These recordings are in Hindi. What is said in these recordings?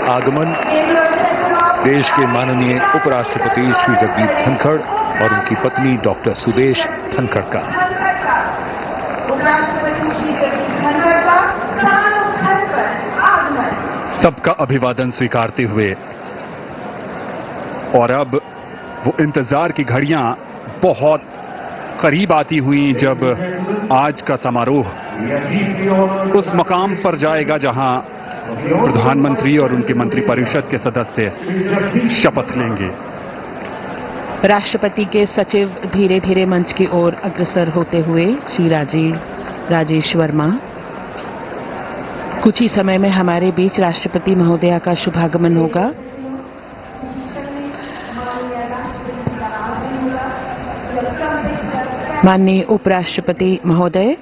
आगमन देश के माननीय उपराष्ट्रपति श्री जगदीप धनखड़ और उनकी पत्नी डॉक्टर सुदेश धनखड़ का। सबका अभिवादन स्वीकारते हुए और अब वो इंतजार की घड़ियां बहुत करीब आती हुई जब आज का समारोह उस मकाम पर जाएगा जहां प्रधानमंत्री और उनके मंत्रिपरिषद के सदस्य शपथ लेंगे। राष्ट्रपति के सचिव धीरे धीरे मंच की ओर अग्रसर होते हुए श्री राजेश वर्मा। कुछ ही समय में हमारे बीच राष्ट्रपति महोदया का शुभागमन होगा। माननीय उपराष्ट्रपति महोदय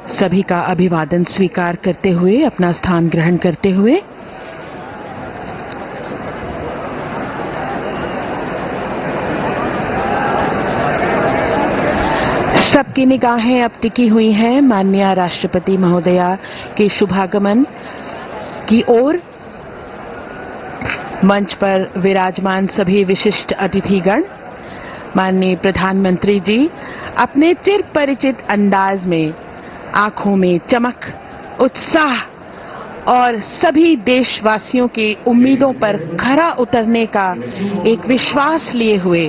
सभी का अभिवादन स्वीकार करते हुए अपना स्थान ग्रहण करते हुए सबकी निगाहें अब टिकी हुई हैं माननीय राष्ट्रपति महोदया के शुभागमन की ओर। मंच पर विराजमान सभी विशिष्ट अतिथिगण, माननीय प्रधानमंत्री जी अपने चिर परिचित अंदाज में आंखों में चमक, उत्साह और सभी देशवासियों की उम्मीदों पर खरा उतरने का एक विश्वास लिए हुए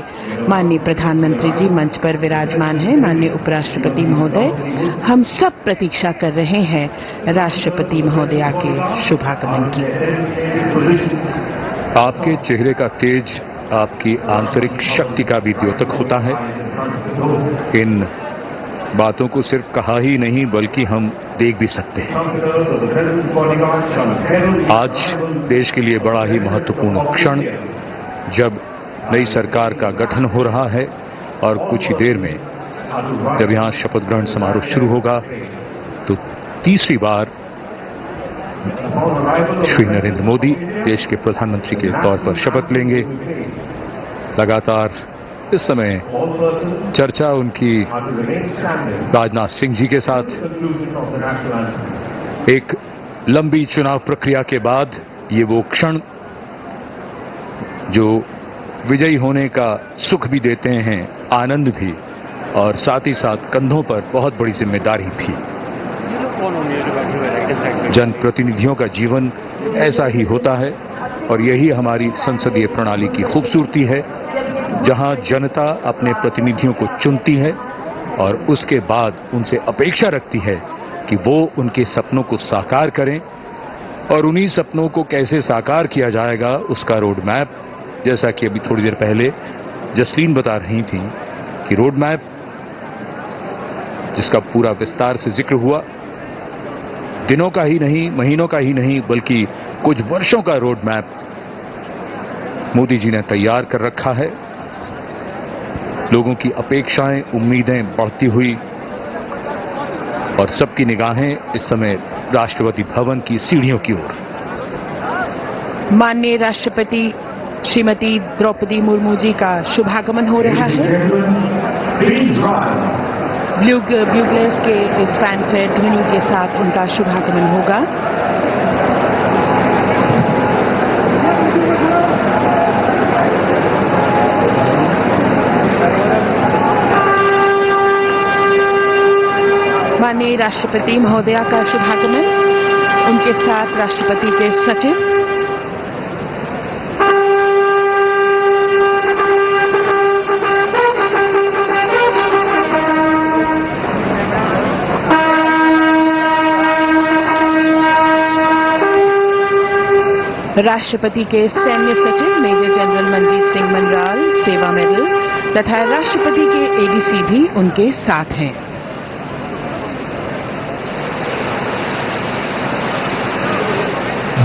माननीय प्रधानमंत्री जी मंच पर विराजमान हैं। माननीय उपराष्ट्रपति महोदय, हम सब प्रतीक्षा कर रहे हैं राष्ट्रपति महोदया के शुभागमन की। आपके चेहरे का तेज आपकी आंतरिक शक्ति का भी द्योतक होता है। इन बातों को सिर्फ कहा ही नहीं बल्कि हम देख भी सकते हैं। आज देश के लिए बड़ा ही महत्वपूर्ण क्षण, जब नई सरकार का गठन हो रहा है और कुछ ही देर में जब यहां शपथ ग्रहण समारोह शुरू होगा तो तीसरी बार श्री नरेंद्र मोदी देश के प्रधानमंत्री के तौर पर शपथ लेंगे। लगातार इस समय चर्चा उनकी राजनाथ सिंह जी के साथ, एक लंबी चुनाव प्रक्रिया के बाद ये वो क्षण जो विजयी होने का सुख भी देते हैं, आनंद भी, और साथ ही साथ कंधों पर बहुत बड़ी जिम्मेदारी भी। जनप्रतिनिधियों का जीवन ऐसा ही होता है और यही हमारी संसदीय प्रणाली की खूबसूरती है, जहां जनता अपने प्रतिनिधियों को चुनती है और उसके बाद उनसे अपेक्षा रखती है कि वो उनके सपनों को साकार करें, और उन्हीं सपनों को कैसे साकार किया जाएगा उसका रोड मैप, जैसा कि अभी थोड़ी देर पहले जसलीन बता रही थी कि रोड मैप जिसका पूरा विस्तार से जिक्र हुआ, दिनों का ही नहीं, महीनों का ही नहीं, बल्कि कुछ वर्षों का रोड मैप मोदी जी ने तैयार कर रखा है। लोगों की अपेक्षाएं, उम्मीदें बढ़ती हुई और सबकी निगाहें इस समय राष्ट्रपति भवन की सीढ़ियों की ओर। माननीय राष्ट्रपति श्रीमती द्रौपदी मुर्मू जी का शुभागमन हो रहा है। ब्यूगलर्स के इस फैनफेयर ध्वनि के साथ उनका शुभागमन होगा। माननीय राष्ट्रपति महोदया का शुभागमन, उनके साथ राष्ट्रपति के सचिव, राष्ट्रपति के सैन्य सचिव मेजर जनरल मनजीत सिंह मनराल सेवा मेडल तथा राष्ट्रपति के एडीसी भी उनके साथ हैं।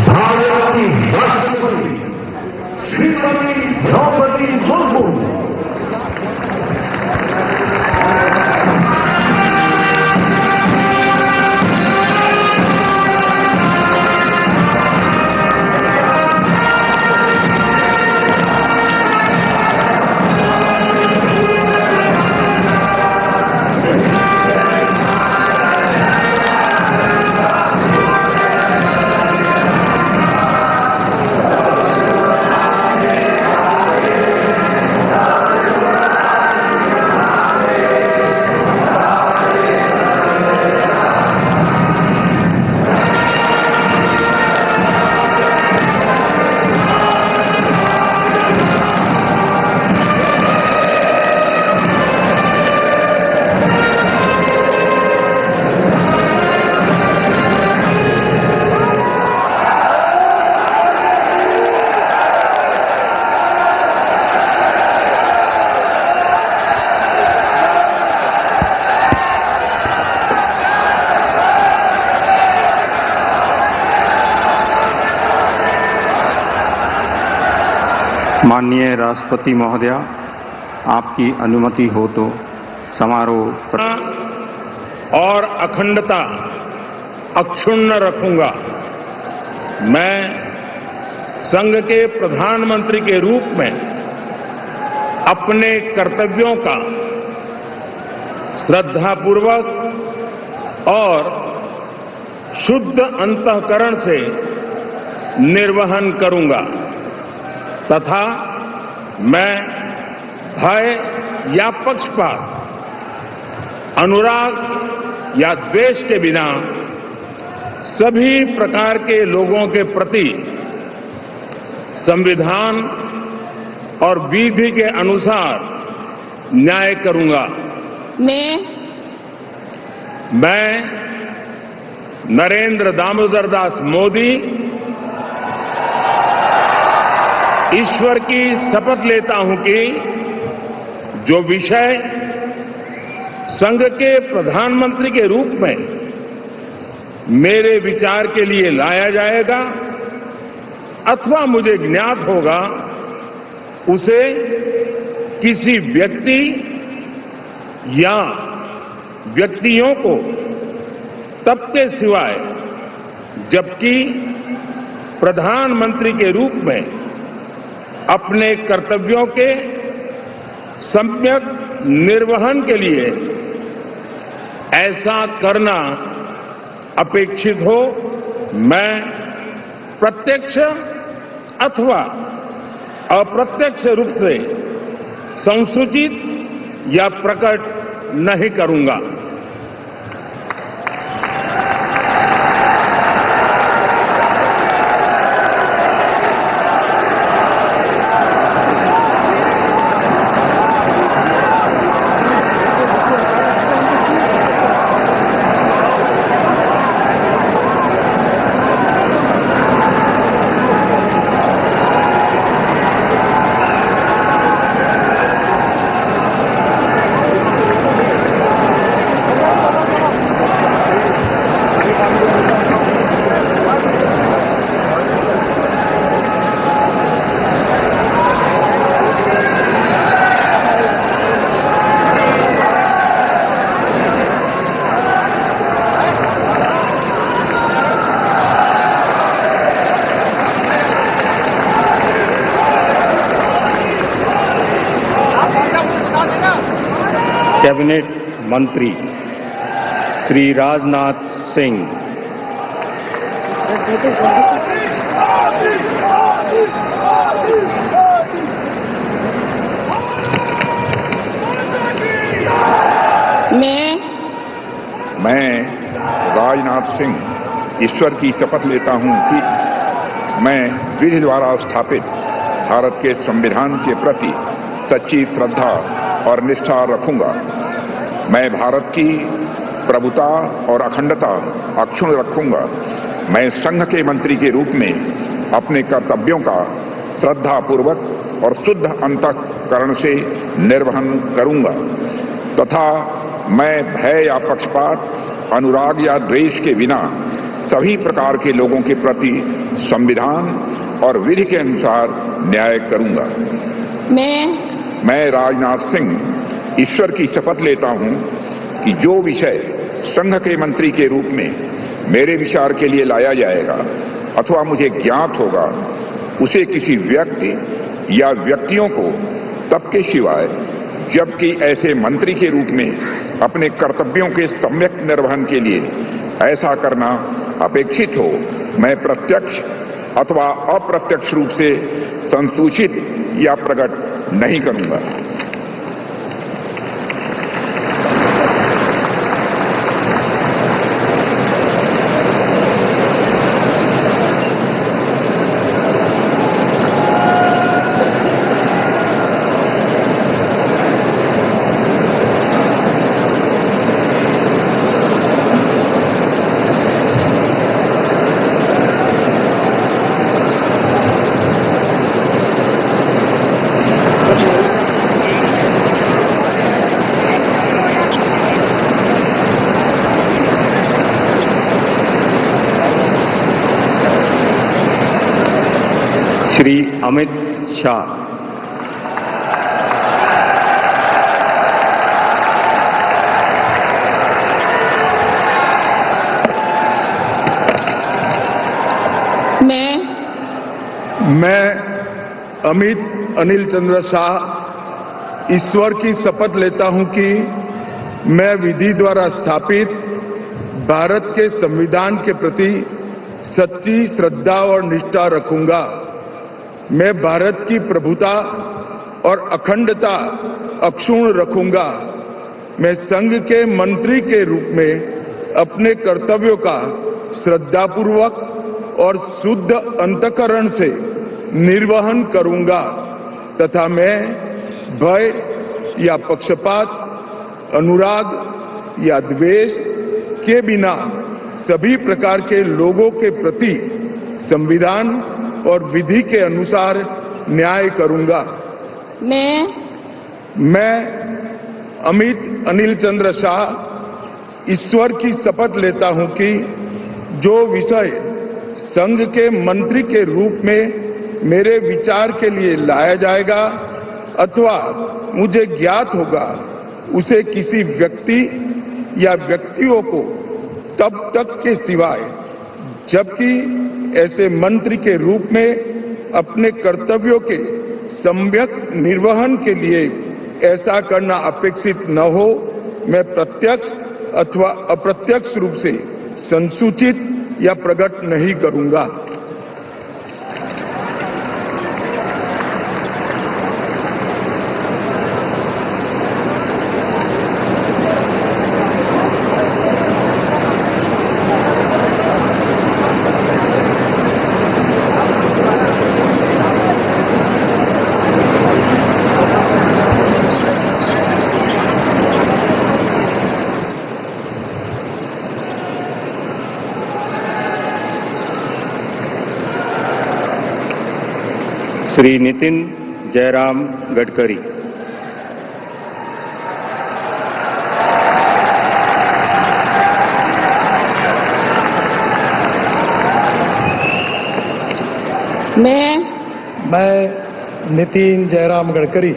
भारत की राष्ट्रपति श्रीमती द्रौपदी मुर्मू। माननीय राष्ट्रपति महोदया, आपकी अनुमति हो तो समारोह और अखंडता अक्षुण्ण रखूंगा। मैं संघ के प्रधानमंत्री के रूप में अपने कर्तव्यों का श्रद्धापूर्वक और शुद्ध अंतःकरण से निर्वहन करूंगा तथा मैं भय या पक्षपात, अनुराग या द्वेष के बिना सभी प्रकार के लोगों के प्रति संविधान और विधि के अनुसार न्याय करूंगा। मैं नरेंद्र दामोदर दास मोदी ईश्वर की शपथ लेता हूं कि जो विषय संघ के प्रधानमंत्री के रूप में मेरे विचार के लिए लाया जाएगा अथवा मुझे ज्ञात होगा, उसे किसी व्यक्ति या व्यक्तियों को तब के सिवाय जबकि प्रधानमंत्री के रूप में अपने कर्तव्यों के सम्यक निर्वहन के लिए ऐसा करना अपेक्षित हो, मैं प्रत्यक्ष अथवा अप्रत्यक्ष रूप से संसूचित या प्रकट नहीं करूंगा। कैबिनेट मंत्री श्री राजनाथ सिंह, मैं राजनाथ सिंह ईश्वर की शपथ लेता हूं कि मैं विधि द्वारा स्थापित भारत के संविधान के प्रति सच्ची श्रद्धा और निष्ठा रखूंगा। मैं भारत की प्रभुता और अखंडता अक्षुण्ण रखूंगा। मैं संघ के मंत्री के रूप में अपने कर्तव्यों का श्रद्धापूर्वक और शुद्ध अंतःकरण से निर्वहन करूंगा तथा मैं भय या पक्षपात, अनुराग या द्वेष के बिना सभी प्रकार के लोगों के प्रति संविधान और विधि के अनुसार न्याय करूंगा। मैं राजनाथ सिंह ईश्वर की शपथ लेता हूं कि जो विषय संघ के मंत्री के रूप में मेरे विचार के लिए लाया जाएगा अथवा मुझे ज्ञात होगा, उसे किसी व्यक्ति या व्यक्तियों को तब के सिवाय जबकि ऐसे मंत्री के रूप में अपने कर्तव्यों के सम्यक निर्वहन के लिए ऐसा करना अपेक्षित हो, मैं प्रत्यक्ष अथवा अप्रत्यक्ष रूप से संसूचित या प्रकट नहीं करूंगा। श्री अमित शाह। मैं अमित अनिल चंद्र शाह ईश्वर की शपथ लेता हूं कि मैं विधि द्वारा स्थापित भारत के संविधान के प्रति सच्ची श्रद्धा और निष्ठा रखूंगा। मैं भारत की प्रभुता और अखंडता अक्षुण्ण रखूंगा। मैं संघ के मंत्री के रूप में अपने कर्तव्यों का श्रद्धापूर्वक और शुद्ध अंतःकरण से निर्वहन करूंगा तथा मैं भय या पक्षपात, अनुराग या द्वेष के बिना सभी प्रकार के लोगों के प्रति संविधान और विधि के अनुसार न्याय करूंगा। मैं अमित अनिल चंद्र शाह ईश्वर की शपथ लेता हूं कि जो विषय संघ के मंत्री के रूप में मेरे विचार के लिए लाया जाएगा अथवा मुझे ज्ञात होगा उसे किसी व्यक्ति या व्यक्तियों को तब तक के सिवाय जबकि ऐसे मंत्री के रूप में अपने कर्तव्यों के सम्यक निर्वहन के लिए ऐसा करना अपेक्षित न हो, मैं प्रत्यक्ष अथवा अप्रत्यक्ष रूप से संसूचित या प्रकट नहीं करूंगा। श्री नितिन जयराम गडकरी। मैं नितिन जयराम गडकरी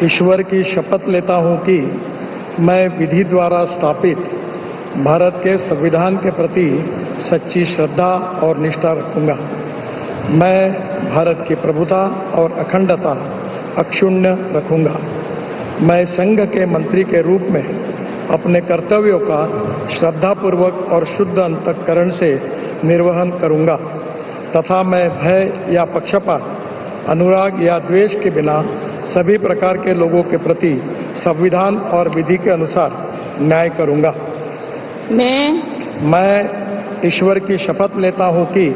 ईश्वर की शपथ लेता हूं कि मैं विधि द्वारा स्थापित भारत के संविधान के प्रति सच्ची श्रद्धा और निष्ठा रखूंगा। मैं भारत की प्रभुता और अखंडता अक्षुण्ण रखूंगा। मैं संघ के मंत्री के रूप में अपने कर्तव्यों का श्रद्धापूर्वक और शुद्ध अंतःकरण से निर्वहन करूंगा तथा मैं भय या पक्षपात, अनुराग या द्वेष के बिना सभी प्रकार के लोगों के प्रति संविधान और विधि के अनुसार न्याय करूंगा। मैं ईश्वर की शपथ लेता हूं कि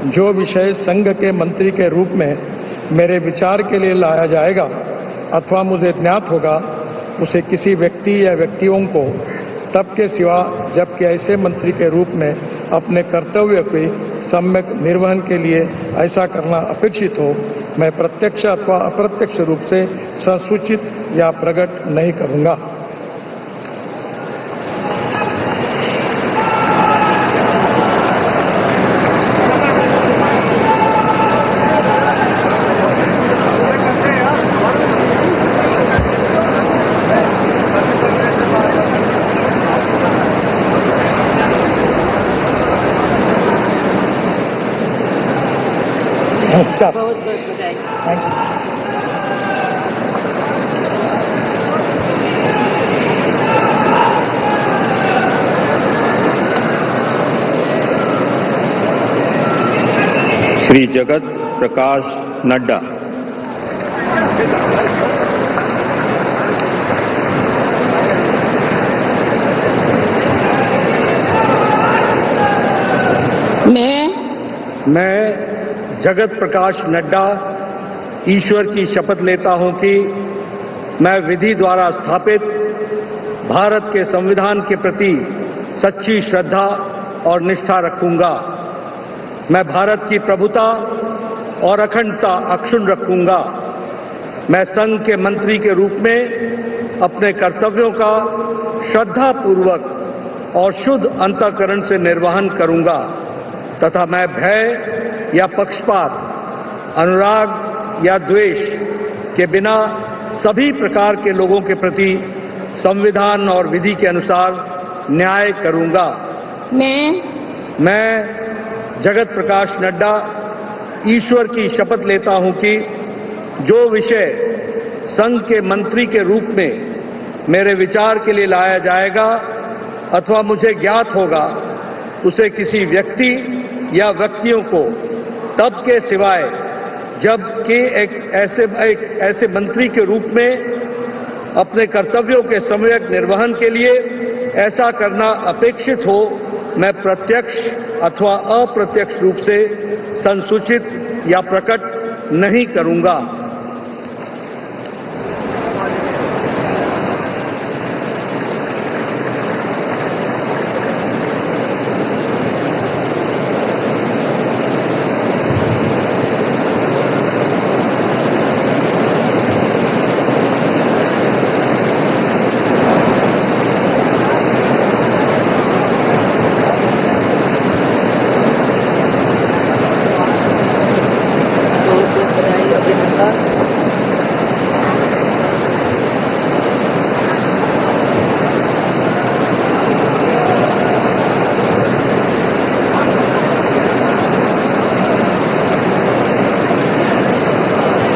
जो विषय संघ के मंत्री के रूप में मेरे विचार के लिए लाया जाएगा अथवा मुझे ज्ञात होगा उसे किसी व्यक्ति या व्यक्तियों को तब के सिवा जबकि ऐसे मंत्री के रूप में अपने कर्तव्य के सम्यक निर्वहन के लिए ऐसा करना अपेक्षित हो, मैं प्रत्यक्ष अथवा अप्रत्यक्ष रूप से संसूचित या प्रकट नहीं करूंगा। बहुत बहुत बधाई। Thank you. श्री जगत प्रकाश नड्डा। मैं जगत प्रकाश नड्डा ईश्वर की शपथ लेता हूं कि मैं विधि द्वारा स्थापित भारत के संविधान के प्रति सच्ची श्रद्धा और निष्ठा रखूंगा। मैं भारत की प्रभुता और अखंडता अक्षुण्ण रखूंगा। मैं संघ के मंत्री के रूप में अपने कर्तव्यों का श्रद्धापूर्वक और शुद्ध अंतःकरण से निर्वहन करूंगा तथा मैं भय या पक्षपात, अनुराग या द्वेष के बिना सभी प्रकार के लोगों के प्रति संविधान और विधि के अनुसार न्याय करूंगा। मैं जगत प्रकाश नड्डा ईश्वर की शपथ लेता हूं कि जो विषय संघ के मंत्री के रूप में मेरे विचार के लिए लाया जाएगा अथवा मुझे ज्ञात होगा, उसे किसी व्यक्ति या व्यक्तियों को तब के सिवाय जबकि एक ऐसे मंत्री के रूप में अपने कर्तव्यों के सम्यक निर्वहन के लिए ऐसा करना अपेक्षित हो, मैं प्रत्यक्ष अथवा अप्रत्यक्ष रूप से संसूचित या प्रकट नहीं करूंगा।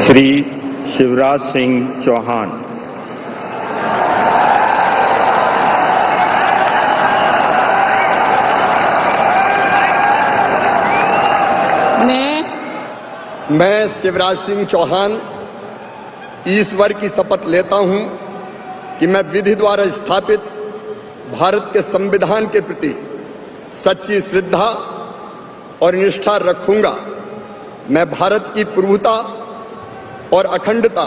श्री शिवराज सिंह चौहान। मैं शिवराज सिंह चौहान ईश्वर की शपथ लेता हूं कि मैं विधि द्वारा स्थापित भारत के संविधान के प्रति सच्ची श्रद्धा और निष्ठा रखूंगा। मैं भारत की प्रभुता और अखंडता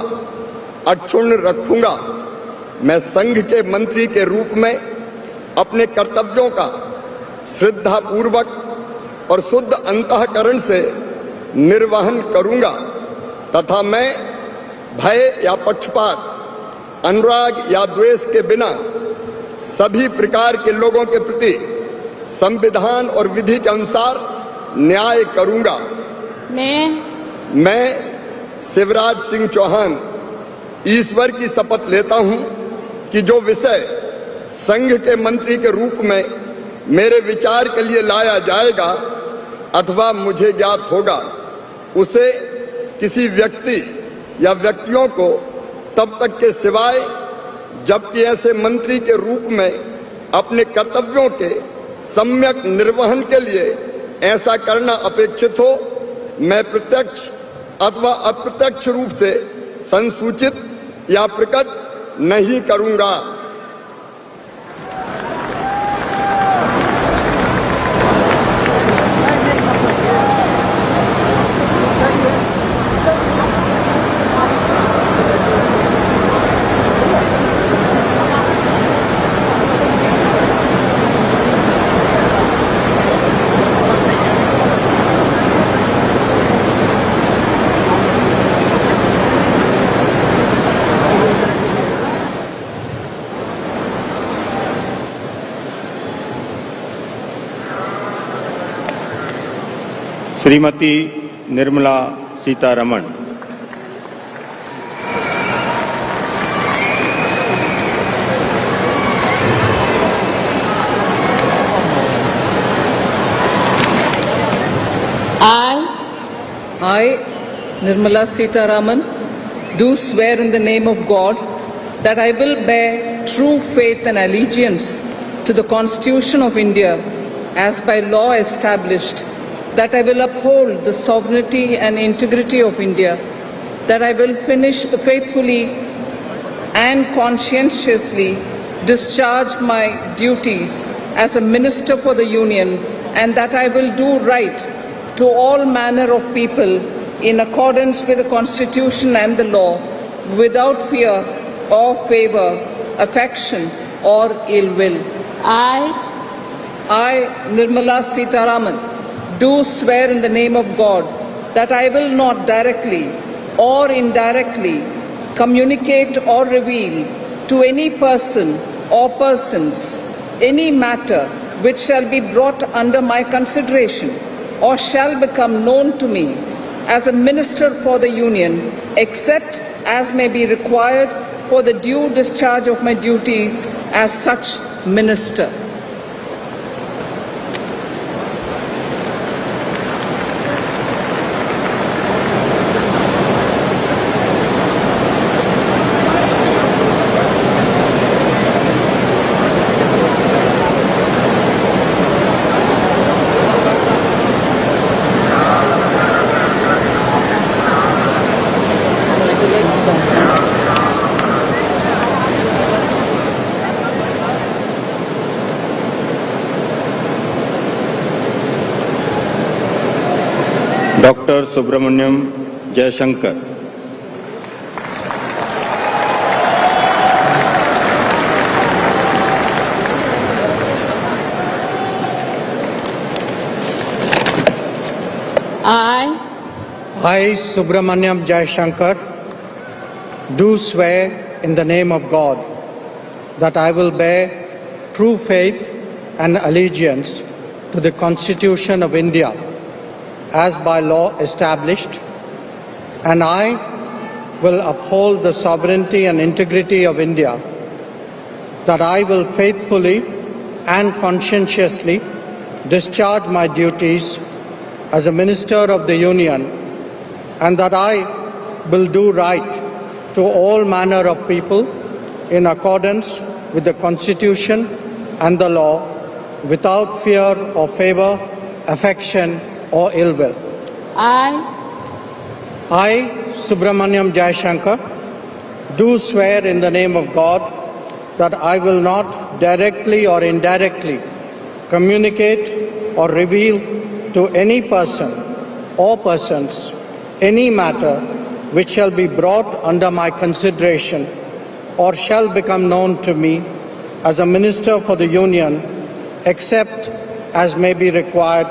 अक्षुण्ण रखूंगा। मैं संघ के मंत्री के रूप में अपने कर्तव्यों का श्रद्धापूर्वक और शुद्ध अंतःकरण से निर्वहन करूंगा तथा मैं भय या पक्षपात, अनुराग या द्वेष के बिना सभी प्रकार के लोगों के प्रति संविधान और विधि के अनुसार न्याय करूंगा। मैं शिवराज सिंह चौहान ईश्वर की शपथ लेता हूं कि जो विषय संघ के मंत्री के रूप में मेरे विचार के लिए लाया जाएगा अथवा मुझे ज्ञात होगा, उसे किसी व्यक्ति या व्यक्तियों को तब तक के सिवाय जबकि ऐसे मंत्री के रूप में अपने कर्तव्यों के सम्यक निर्वहन के लिए ऐसा करना अपेक्षित हो, मैं प्रत्यक्ष अथवा अप्रत्यक्ष रूप से संसूचित या प्रकट नहीं करूंगा। Shrimati Nirmala Sitharaman. I, Nirmala Sitharaman, do swear in the name of God that I will bear true faith and allegiance to the Constitution of India as by law established, that I will uphold the sovereignty and integrity of India, that I will faithfully and conscientiously discharge my duties as a minister for the Union, and that I will do right to all manner of people in accordance with the Constitution and the law, without fear or favor, affection or ill will. I, Nirmala Sitharaman, do swear in the name of God that I will not directly or indirectly communicate or reveal to any person or persons any matter which shall be brought under my consideration or shall become known to me as a minister for the Union, except as may be required for the due discharge of my duties as such minister. Doctor Subrahmanyam Jaishankar. I, Subramanyam Jayashankar, do swear in the name of God that I will bear true faith and allegiance to the Constitution of India as by law established, and I will uphold the sovereignty and integrity of India, that I will faithfully and conscientiously discharge my duties as a Minister of the Union, and that I will do right to all manner of people in accordance with the Constitution and the law, without fear or favor, affection or ill will. I, Subramanyam Jayashankar, do swear in the name of God that I will not directly or indirectly communicate or reveal to any person or persons any matter which shall be brought under my consideration or shall become known to me as a Minister for the Union, except as may be required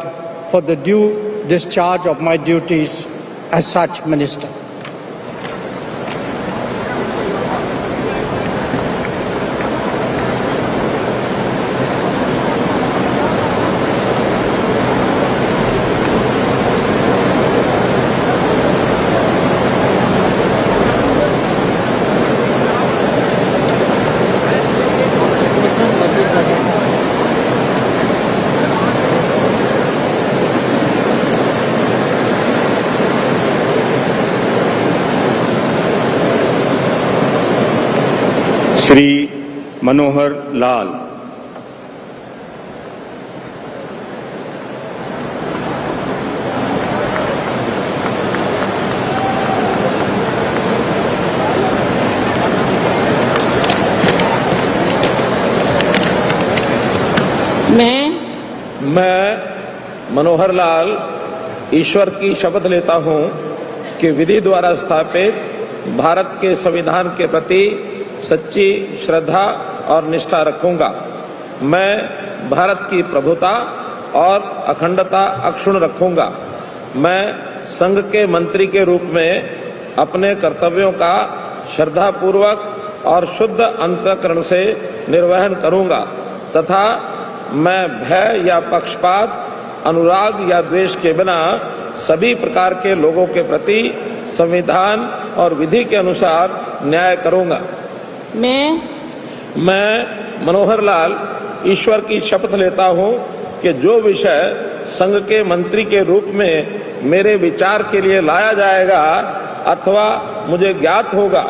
for the due discharge of my duties as such Minister. Shri Manohar Lal. मैं मनोहर लाल ईश्वर की शपथ लेता हूं कि विधि द्वारा स्थापित भारत के संविधान के प्रति सच्ची श्रद्धा और निष्ठा रखूंगा। मैं भारत की प्रभुता और अखंडता अक्षुण्ण रखूंगा। मैं संघ के मंत्री के रूप में अपने कर्तव्यों का श्रद्धापूर्वक और शुद्ध अंतःकरण से निर्वहन करूंगा तथा मैं भय या पक्षपात, अनुराग या द्वेष के बिना सभी प्रकार के लोगों के प्रति संविधान और विधि के अनुसार न्याय करूंगा। मैं मनोहर लाल ईश्वर की शपथ लेता हूं कि जो विषय संघ के मंत्री के रूप में मेरे विचार के लिए लाया जाएगा अथवा मुझे ज्ञात होगा,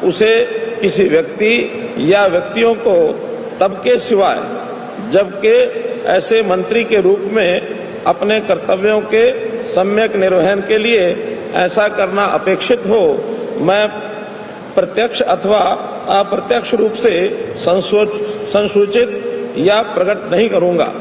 उसे किसी व्यक्ति या व्यक्तियों को तब के सिवाय जबकि ऐसे मंत्री के रूप में अपने कर्तव्यों के सम्यक निर्वहन के लिए ऐसा करना अपेक्षित हो, मैं प्रत्यक्ष अथवा अप्रत्यक्ष रूप से संसूचित या प्रकट नहीं करूंगा।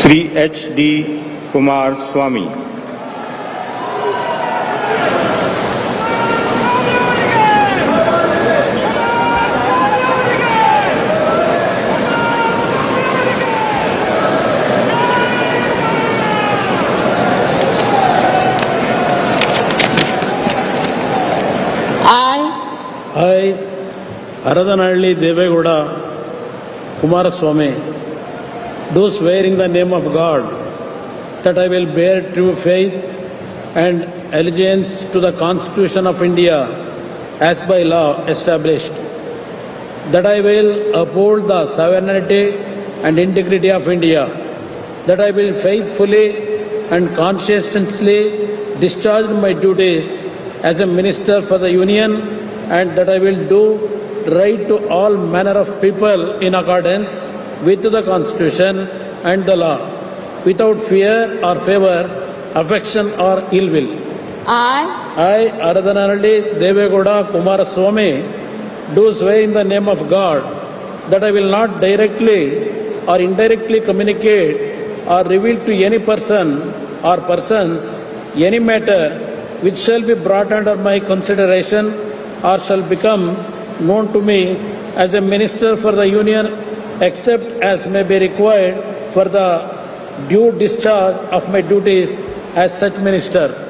Shri H D. Kumaraswamy. I, Haradanhalli Devegowda Kumaraswamy, do swear in the name of God that I will bear true faith and allegiance to the Constitution of India as by law established, that I will uphold the sovereignty and integrity of India, that I will faithfully and conscientiously discharge my duties as a minister for the Union, and that I will do right to all manner of people in accordance with the Constitution and the law, without fear or favor, affection or ill will. I, Aradhanalli Devegowda Kumaraswamy, do swear in the name of God that I will not directly or indirectly communicate or reveal to any person or persons any matter which shall be brought under my consideration or shall become known to me as a minister for the Union, except as may be required for the due discharge of my duties as such minister.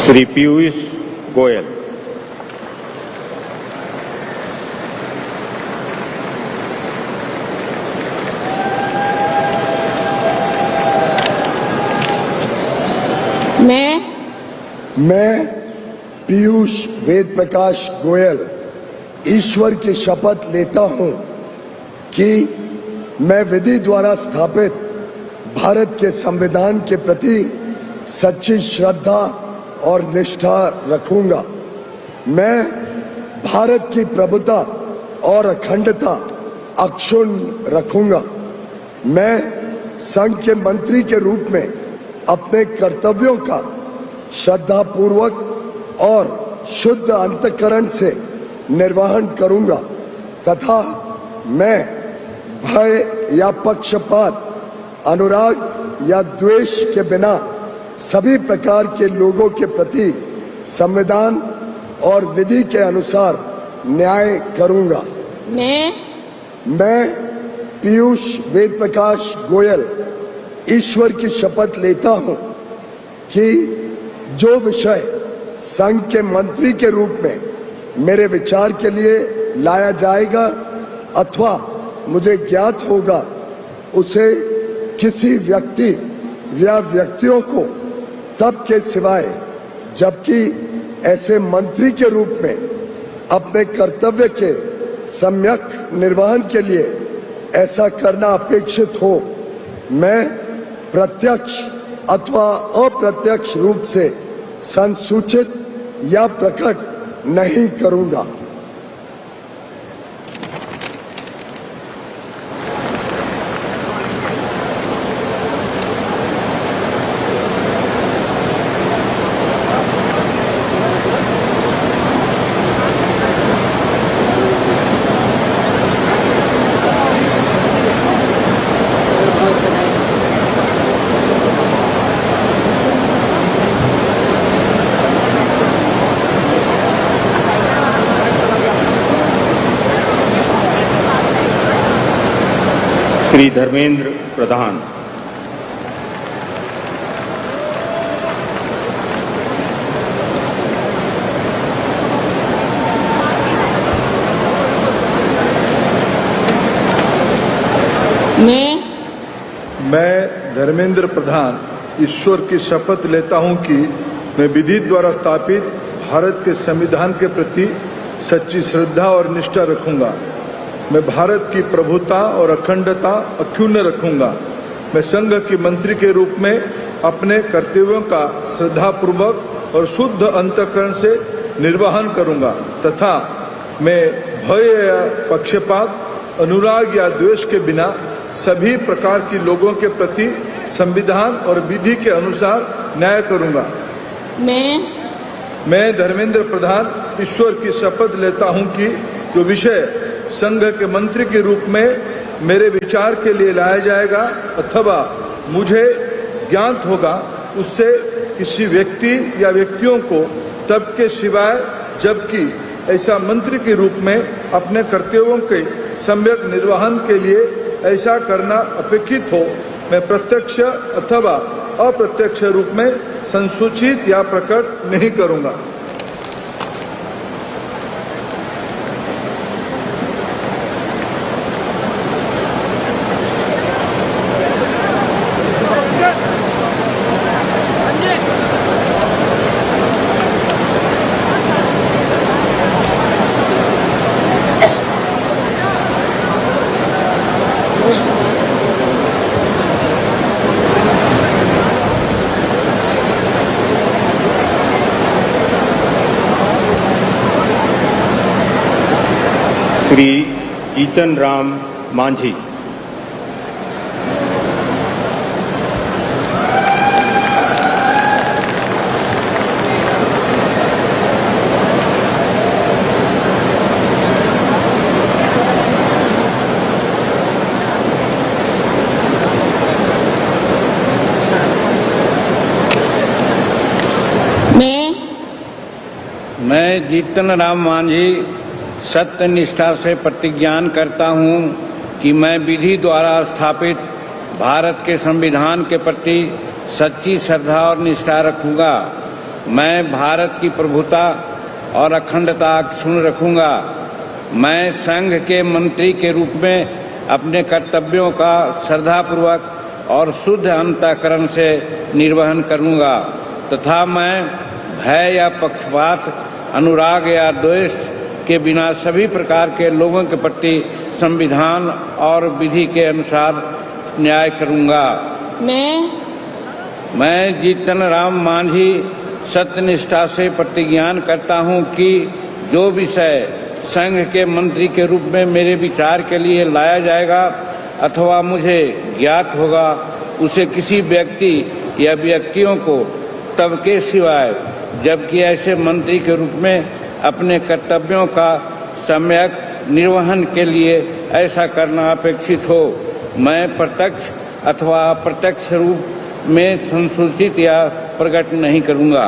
Shri Piyush Goyal. मैं पीयूष वेद प्रकाश गोयल ईश्वर की शपथ लेता हूं कि मैं विधि द्वारा स्थापित भारत के संविधान के प्रति सच्ची श्रद्धा और निष्ठा रखूंगा। मैं भारत की प्रभुता और अखंडता अक्षुण्ण रखूंगा। मैं संघ के मंत्री के रूप में अपने कर्तव्यों का श्रद्धापूर्वक और शुद्ध अंतःकरण से निर्वहन करूंगा तथा मैं भय या पक्षपात, अनुराग या द्वेष के बिना सभी प्रकार के लोगों के प्रति संविधान और विधि के अनुसार न्याय करूंगा। मैं पीयूष वेद प्रकाश गोयल ईश्वर की शपथ लेता हूं कि जो विषय संघ के मंत्री के रूप में मेरे विचार के लिए लाया जाएगा अथवा मुझे ज्ञात होगा, उसे किसी व्यक्ति या व्यक्तियों को तब के सिवाय जबकि ऐसे मंत्री के रूप में अपने कर्तव्य के सम्यक निर्वहन के लिए ऐसा करना अपेक्षित हो, मैं प्रत्यक्ष अथवा अप्रत्यक्ष रूप से संसूचित या प्रकट नहीं करूंगा। श्री धर्मेंद्र प्रधान। मैं धर्मेंद्र प्रधान ईश्वर की शपथ लेता हूं कि मैं विधि द्वारा स्थापित भारत के संविधान के प्रति सच्ची श्रद्धा और निष्ठा रखूंगा। मैं भारत की प्रभुता और अखंडता अक्षुण्ण रखूंगा। मैं संघ के मंत्री के रूप में अपने कर्तव्यों का श्रद्धापूर्वक और शुद्ध अंतःकरण से निर्वहन करूंगा तथा मैं भय या पक्षपात, अनुराग या द्वेष के बिना सभी प्रकार की लोगों के प्रति संविधान और विधि के अनुसार न्याय करूंगा। मैं धर्मेंद्र प्रधान ईश्वर की शपथ लेता हूं कि जो विषय संघ के मंत्री के रूप में मेरे विचार के लिए लाया जाएगा अथवा मुझे ज्ञात होगा, उससे किसी व्यक्ति या व्यक्तियों को तब के सिवाय जबकि ऐसा मंत्री के रूप में अपने कर्तव्यों के सम्यक निर्वहन के लिए ऐसा करना अपेक्षित हो, मैं प्रत्यक्ष अथवा अप्रत्यक्ष रूप में संसूचित या प्रकट नहीं करूंगा। श्री जीतन राम मांझी। मैं जीतन राम मांझी सत्य निष्ठा से प्रतिज्ञान करता हूं कि मैं विधि द्वारा स्थापित भारत के संविधान के प्रति सच्ची श्रद्धा और निष्ठा रखूंगा। मैं भारत की प्रभुता और अखंडता अक्षुण्ण रखूंगा। मैं संघ के मंत्री के रूप में अपने कर्तव्यों का श्रद्धापूर्वक और शुद्ध अंतःकरण से निर्वहन करूंगा तथा मैं भय या पक्षपात, अनुराग या द्वेष के बिना सभी प्रकार के लोगों के प्रति संविधान और विधि के अनुसार न्याय करूंगा। मैं जीतन राम मांझी सत्यनिष्ठा से प्रतिज्ञान करता हूं कि जो विषय संघ के मंत्री के रूप में मेरे विचार के लिए लाया जाएगा अथवा मुझे ज्ञात होगा, उसे किसी व्यक्ति या व्यक्तियों को तब के सिवाय जबकि ऐसे मंत्री के रूप में अपने कर्तव्यों का सम्यक निर्वहन के लिए ऐसा करना अपेक्षित हो, मैं प्रत्यक्ष अथवा अप्रत्यक्ष रूप में संसूचित या प्रकट नहीं करूंगा।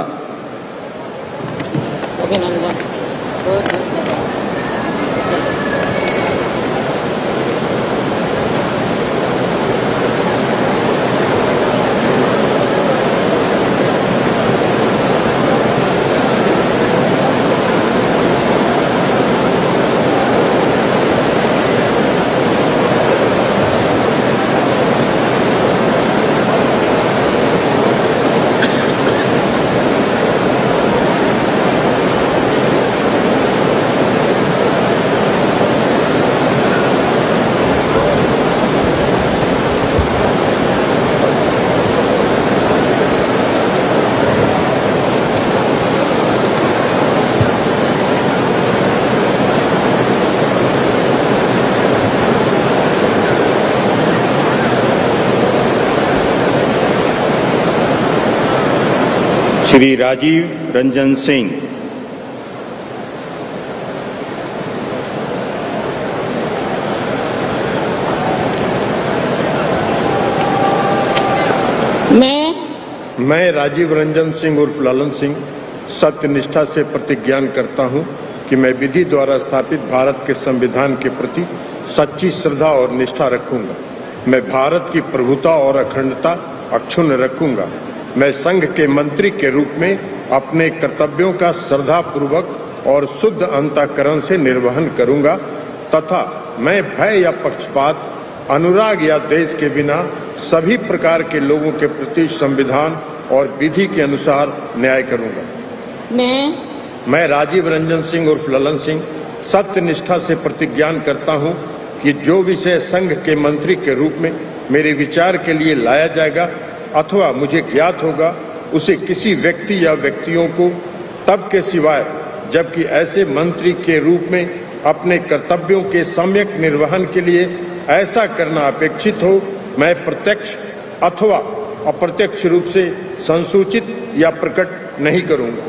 श्री राजीव रंजन सिंह। मैं राजीव रंजन सिंह उर्फ लालन सिंह सत्यनिष्ठा से प्रतिज्ञान करता हूं कि मैं विधि द्वारा स्थापित भारत के संविधान के प्रति सच्ची श्रद्धा और निष्ठा रखूंगा। मैं भारत की प्रभुता और अखंडता अक्षुण्ण रखूंगा। मैं संघ के मंत्री के रूप में अपने कर्तव्यों का श्रद्धापूर्वक और शुद्ध अंतःकरण से निर्वहन करूंगा तथा मैं भय या पक्षपात, अनुराग या द्वेष के बिना सभी प्रकार के लोगों के प्रति संविधान और विधि के अनुसार न्याय करूंगा। मैं राजीव रंजन सिंह उर्फ ललन सिंह सत्यनिष्ठा से प्रतिज्ञान करता हूं कि जो विषय संघ के मंत्री के रूप में मेरे विचार के लिए लाया जाएगा अथवा मुझे ज्ञात होगा, उसे किसी व्यक्ति या व्यक्तियों को तब के सिवाय जबकि ऐसे मंत्री के रूप में अपने कर्तव्यों के सम्यक निर्वहन के लिए ऐसा करना अपेक्षित हो, मैं प्रत्यक्ष अथवा अप्रत्यक्ष रूप से संसूचित या प्रकट नहीं करूंगा।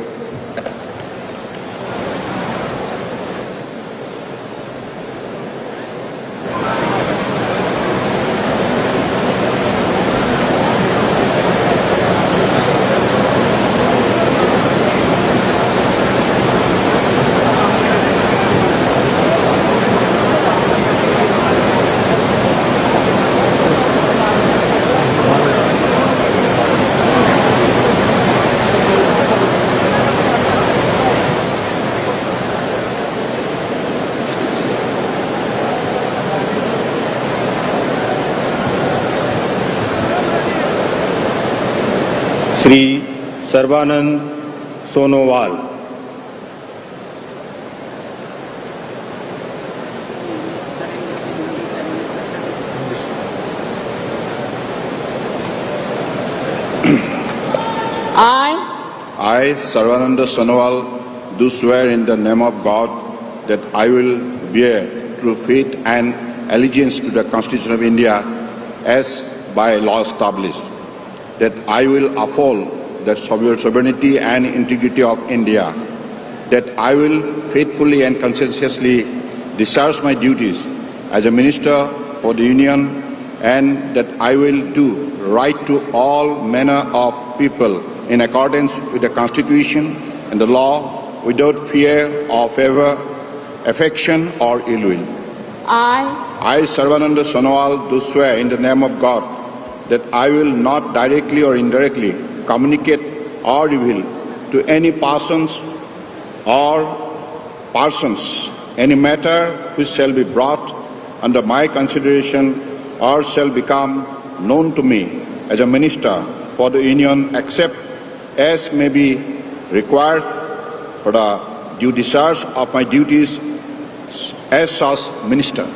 Shri Sarbananda Sonowal. I, Sarvananda Sonowal, do swear in the name of God that I will bear true faith and allegiance to the Constitution of India as by law established, that I will uphold the sovereignty and integrity of India, that I will faithfully and conscientiously discharge my duties as a Minister for the Union, and that I will do right to all manner of people in accordance with the Constitution and the law, without fear or favor, affection or ill will. I, Sarvananda Sonowal, do swear in the name of God that I will not directly or indirectly communicate or reveal to any persons any matter which shall be brought under my consideration or shall become known to me as a Minister for the Union, except as may be required for the due discharge of my duties as such Minister.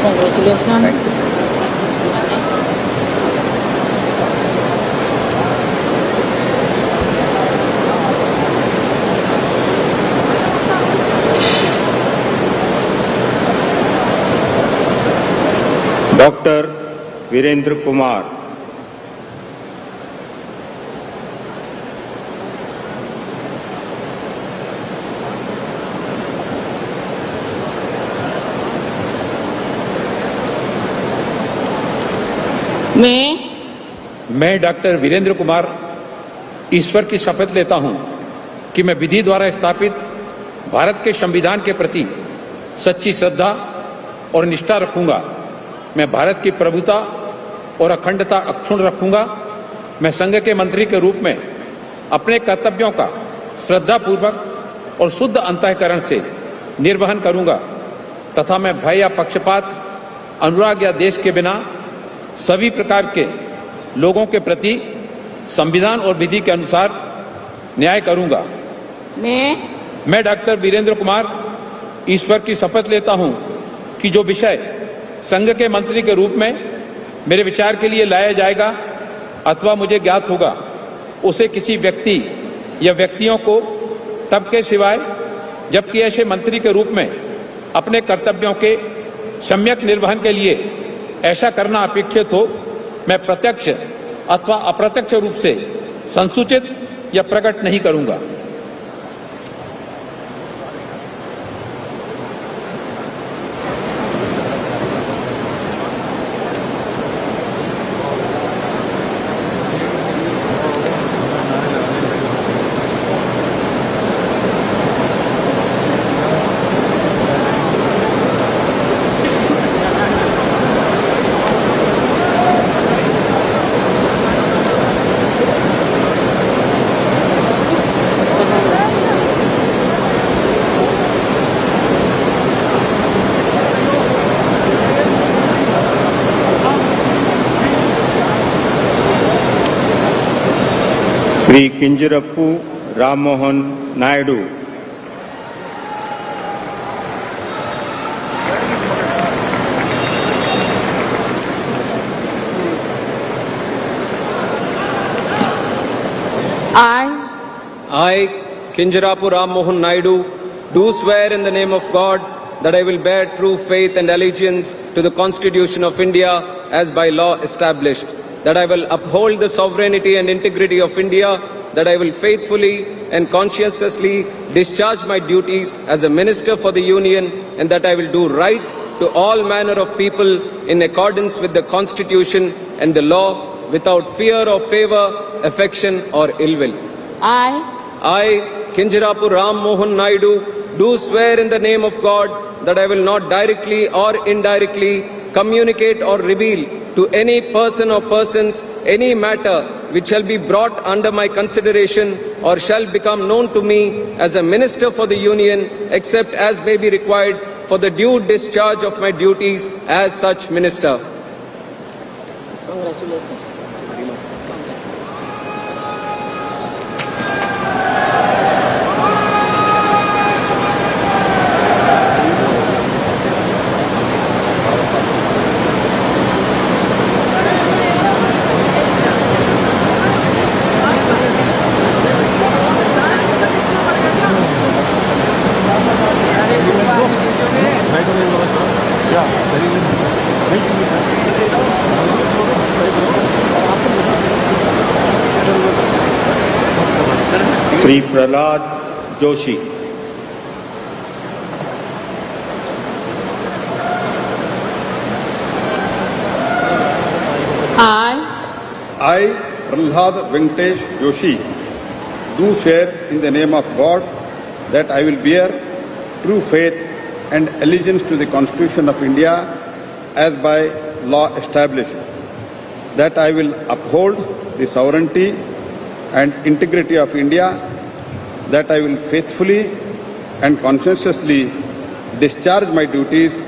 Congratulations. Doctor Virendra Kumar. मैं डॉक्टर वीरेंद्र कुमार ईश्वर की शपथ लेता हूं कि मैं विधि द्वारा स्थापित भारत के संविधान के प्रति सच्ची श्रद्धा और निष्ठा रखूंगा। मैं भारत की प्रभुता और अखंडता अक्षुण्ण रखूंगा। मैं संघ के मंत्री के रूप में अपने कर्तव्यों का श्रद्धापूर्वक और शुद्ध अंतःकरण से निर्वहन करूंगा तथा मैं भय या पक्षपात, अनुराग या देश के बिना सभी प्रकार के लोगों के प्रति संविधान और विधि के अनुसार न्याय करूंगा। मैं डॉक्टर वीरेंद्र कुमार ईश्वर की शपथ लेता हूं कि जो विषय संघ के मंत्री के रूप में मेरे विचार के लिए लाया जाएगा अथवा मुझे ज्ञात होगा, उसे किसी व्यक्ति या व्यक्तियों को तब के सिवाय जबकि ऐसे मंत्री के रूप में अपने कर्तव्यों के सम्यक निर्वहन के लिए ऐसा करना अपेक्षित हो, मैं प्रत्यक्ष अथवा अप्रत्यक्ष रूप से संसूचित या प्रकट नहीं करूंगा। Shri किंजरप्पू Rammohan Naidu. I, Kinjarapu Ram Mohan Naidu, do swear in the name of God that I will bear true faith and allegiance to the Constitution of India as by law established, that I will uphold the sovereignty and integrity of India, that I will faithfully and conscientiously discharge my duties as a Minister for the Union, and that I will do right to all manner of people in accordance with the Constitution and the law, without fear or favor, affection or ill will. I, Kinjarapu Ram Mohan Naidu, do swear in the name of God that I will not directly or indirectly communicate or reveal to any person or persons any matter which shall be brought under my consideration or shall become known to me as a minister for the Union, except as may be required for the due discharge of my duties as such minister. Congratulations. Shri Prahlad Joshi. I, Prahlad Venkatesh Joshi, do swear in the name of God that I will bear true faith and allegiance to the Constitution of India as by law established, that I will uphold the sovereignty and integrity of India, that I will faithfully and conscientiously discharge my duties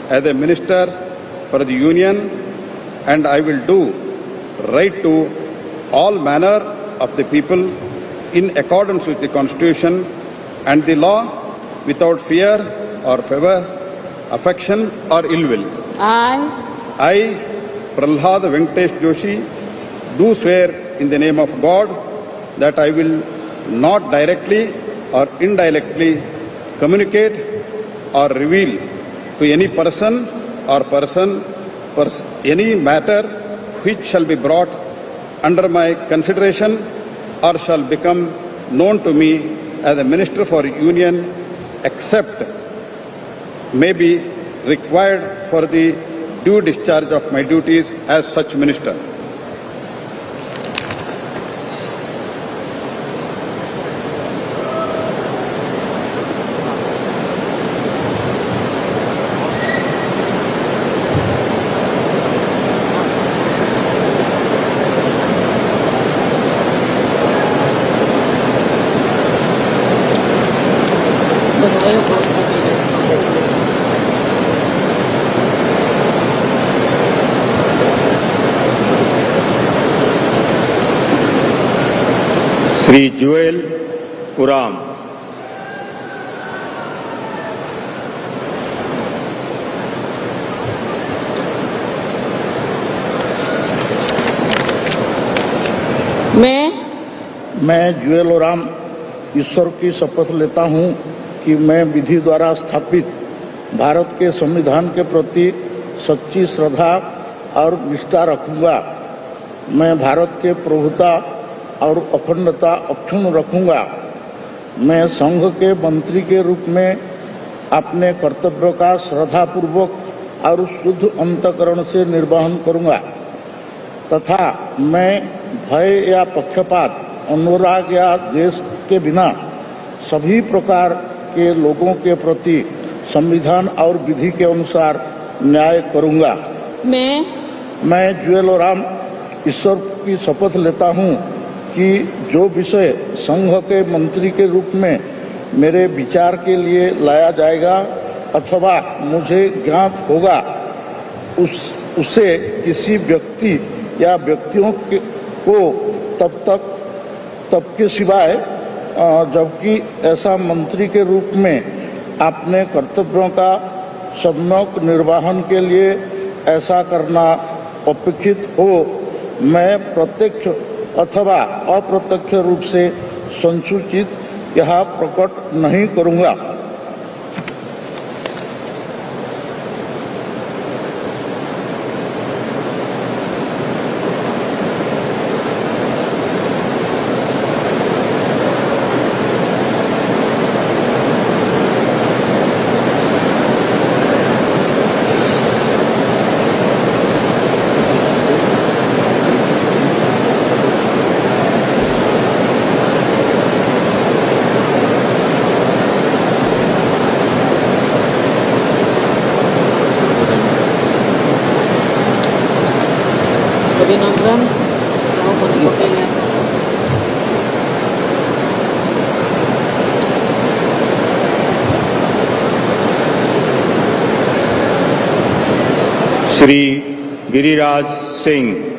as a minister for the Union, and I will do right to all manner of the people in accordance with the Constitution and the law, without fear or favor, affection or ill will. I, Prahlad Venkatesh Joshi, do swear in the name of God that I will not directly or indirectly communicate or reveal to any person or any matter which shall be brought under my consideration or shall become known to me as a minister for Union, except may be required for the due discharge of my duties as such minister. Shri जुएल उराम। मैं जुएल उराम ईश्वर की शपथ लेता हूं कि मैं विधि द्वारा स्थापित भारत के संविधान के प्रति सच्ची श्रद्धा और निष्ठा रखूंगा। मैं भारत के प्रभुता और अखंडता अक्षुण्ण रखूंगा। मैं संघ के मंत्री के रूप में अपने कर्तव्यों का श्रद्धापूर्वक और शुद्ध अंतःकरण से निर्वहन करूंगा तथा मैं भय या पक्षपात, अनुराग या द्वेष के बिना सभी प्रकार के लोगों के प्रति संविधान और विधि के अनुसार न्याय करूंगा। मैं जुएल उराम ईश्वर की शपथ लेता हूं कि जो विषय संघ के मंत्री के रूप में मेरे विचार के लिए लाया जाएगा अथवा मुझे ज्ञात होगा, उसे किसी व्यक्ति या व्यक्तियों को तब के सिवाय जबकि ऐसा मंत्री के रूप में अपने कर्तव्यों का सम्यक निर्वहन के लिए ऐसा करना अपेक्षित हो, मैं प्रत्यक्ष अथवा अप्रत्यक्ष रूप से संसूचित यह प्रकट नहीं करूंगा। श्री गिरिराज सिंह।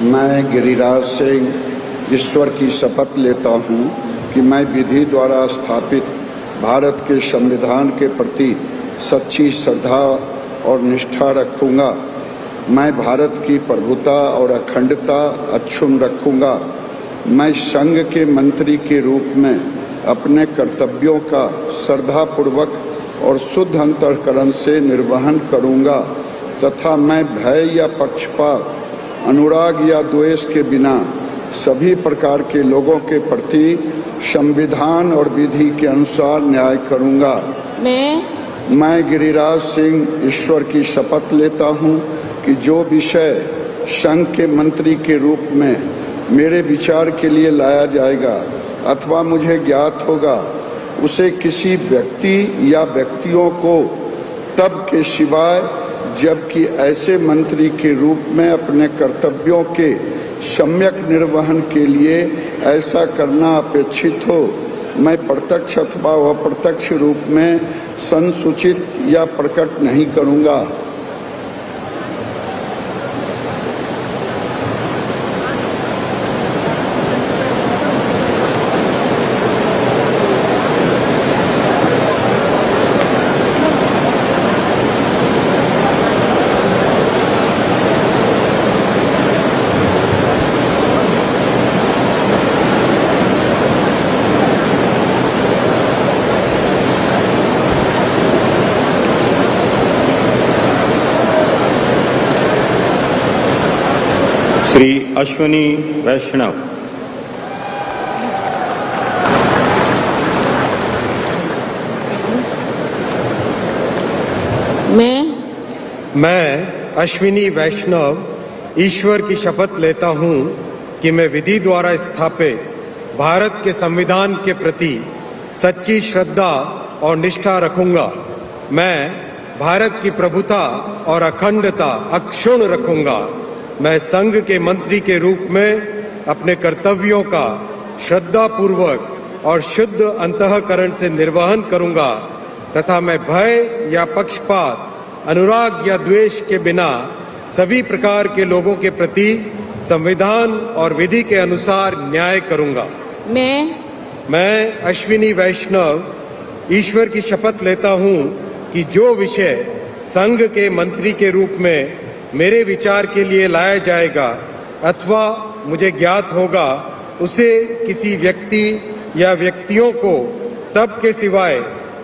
मैं गिरिराज सिंह ईश्वर की शपथ लेता हूँ कि मैं विधि द्वारा स्थापित भारत के संविधान के प्रति सच्ची श्रद्धा और निष्ठा रखूँगा। मैं भारत की प्रभुता और अखंडता अक्षुण्ण रखूँगा। मैं संघ के मंत्री के रूप में अपने कर्तव्यों का श्रद्धापूर्वक और शुद्ध अंतःकरण से निर्वहन करूँगा तथा मैं भय या पक्षपात, अनुराग या द्वेष के बिना सभी प्रकार के लोगों के प्रति संविधान और विधि के अनुसार न्याय करूँगा। मैं गिरिराज सिंह ईश्वर की शपथ लेता हूँ कि जो विषय संघ के मंत्री के रूप में मेरे विचार के लिए लाया जाएगा अथवा मुझे ज्ञात होगा, उसे किसी व्यक्ति या व्यक्तियों को तब के सिवाय जबकि ऐसे मंत्री के रूप में अपने कर्तव्यों के सम्यक निर्वहन के लिए ऐसा करना अपेक्षित हो, मैं प्रत्यक्ष अथवा अप्रत्यक्ष रूप में संसूचित या प्रकट नहीं करूँगा। श्री अश्विनी वैष्णव। मैं अश्विनी वैष्णव ईश्वर की शपथ लेता हूँ कि मैं विधि द्वारा स्थापित भारत के संविधान के प्रति सच्ची श्रद्धा और निष्ठा रखूंगा। मैं भारत की प्रभुता और अखंडता अक्षुण्ण रखूंगा। मैं संघ के मंत्री के रूप में अपने कर्तव्यों का श्रद्धापूर्वक और शुद्ध अंतःकरण से निर्वहन करूंगा तथा मैं भय या पक्षपात, अनुराग या द्वेष के बिना सभी प्रकार के लोगों के प्रति संविधान और विधि के अनुसार न्याय करूंगा। मैं अश्विनी वैष्णव ईश्वर की शपथ लेता हूं कि जो विषय संघ के मंत्री के रूप में मेरे विचार के लिए लाया जाएगा अथवा मुझे ज्ञात होगा, उसे किसी व्यक्ति या व्यक्तियों को तब के सिवाय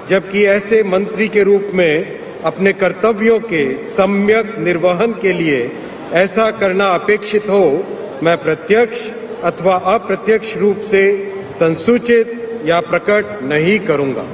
जबकि ऐसे मंत्री के रूप में अपने कर्तव्यों के सम्यक निर्वहन के लिए ऐसा करना अपेक्षित हो, मैं प्रत्यक्ष अथवा अप्रत्यक्ष रूप से संसूचित या प्रकट नहीं करूंगा।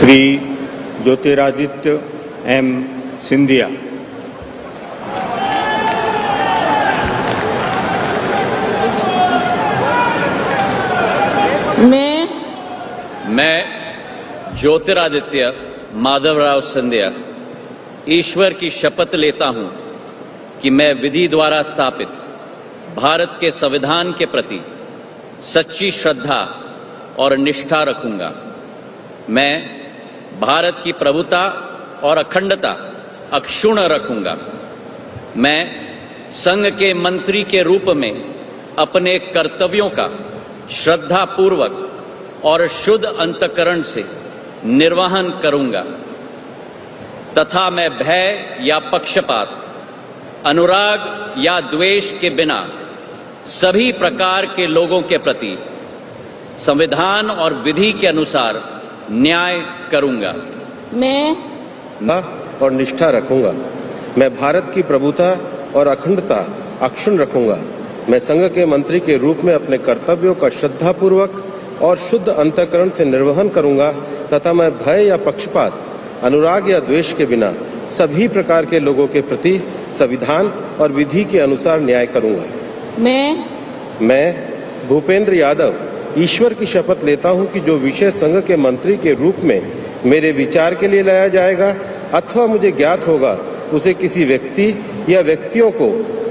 श्री ज्योतिरादित्य एम सिंधिया। मैं ज्योतिरादित्य माधवराव सिंधिया ईश्वर की शपथ लेता हूं कि मैं विधि द्वारा स्थापित भारत के संविधान के प्रति सच्ची श्रद्धा और निष्ठा रखूंगा। मैं भारत की प्रभुता और अखंडता अक्षुण्ण रखूंगा। मैं संघ के मंत्री के रूप में अपने कर्तव्यों का श्रद्धापूर्वक और शुद्ध अंतःकरण से निर्वहन करूंगा तथा मैं भय या पक्षपात, अनुराग या द्वेष के बिना सभी प्रकार के लोगों के प्रति संविधान और विधि के अनुसार न्याय करूंगा। मैं और निष्ठा रखूंगा। मैं भारत की प्रभुता और अखंडता अक्षुण्ण रखूंगा। मैं संघ के मंत्री के रूप में अपने कर्तव्यों का श्रद्धापूर्वक और शुद्ध अंतःकरण से निर्वहन करूंगा तथा मैं भय या पक्षपात, अनुराग या द्वेष के बिना सभी प्रकार के लोगों के प्रति संविधान और विधि के अनुसार न्याय करूंगा। मैं भूपेंद्र यादव ईश्वर की शपथ लेता हूं कि जो विषय संघ के मंत्री के रूप में मेरे विचार के लिए लाया जाएगा अथवा मुझे ज्ञात होगा उसे किसी व्यक्ति या व्यक्तियों को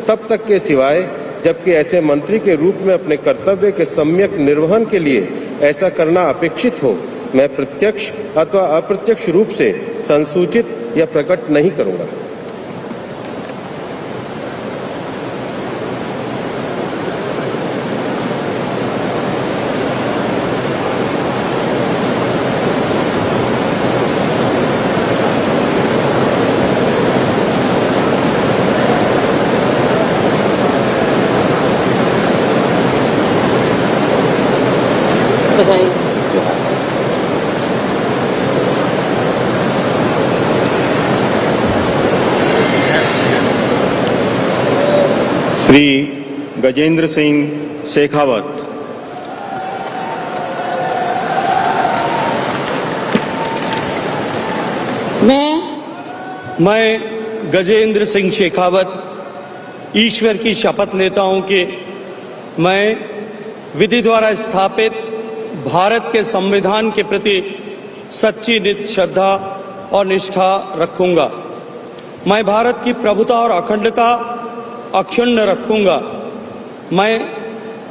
तब तक के सिवाय जबकि ऐसे मंत्री के रूप में अपने कर्तव्य के सम्यक निर्वहन के लिए ऐसा करना अपेक्षित हो मैं प्रत्यक्ष अथवा अप्रत्यक्ष रूप से संसूचित या प्रकट नहीं करूंगा। श्री गजेंद्र सिंह शेखावत। मैं गजेंद्र सिंह शेखावत ईश्वर की शपथ लेता हूं कि मैं विधि द्वारा स्थापित भारत के संविधान के प्रति सच्ची नित श्रद्धा और निष्ठा रखूंगा। मैं भारत की प्रभुता और अखंडता अक्षुण्ण रखूंगा। मैं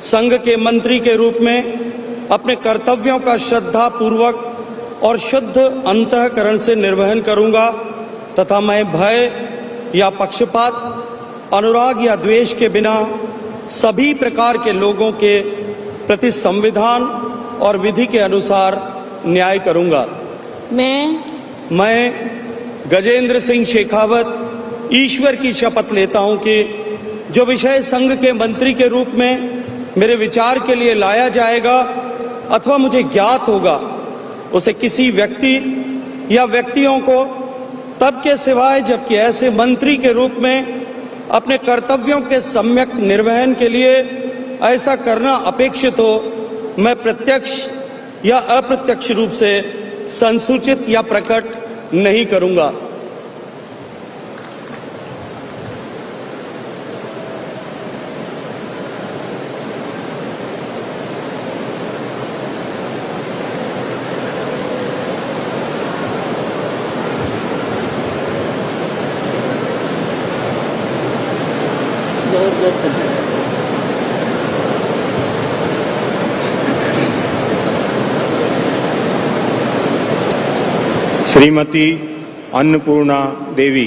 संघ के मंत्री के रूप में अपने कर्तव्यों का श्रद्धा पूर्वक और शुद्ध अंतःकरण से निर्वहन करूंगा तथा मैं भय या पक्षपात, अनुराग या द्वेष के बिना सभी प्रकार के लोगों के प्रति संविधान और विधि के अनुसार न्याय करूंगा। मैं गजेंद्र सिंह शेखावत ईश्वर की शपथ लेता हूं कि जो विषय संघ के मंत्री के रूप में मेरे विचार के लिए लाया जाएगा अथवा मुझे ज्ञात होगा उसे किसी व्यक्ति या व्यक्तियों को तब के सिवाय जबकि ऐसे मंत्री के रूप में अपने कर्तव्यों के सम्यक निर्वहन के लिए ऐसा करना अपेक्षित हो मैं प्रत्यक्ष या अप्रत्यक्ष रूप से संसूचित या प्रकट नहीं करूंगा। श्रीमती अन्नपूर्णा देवी।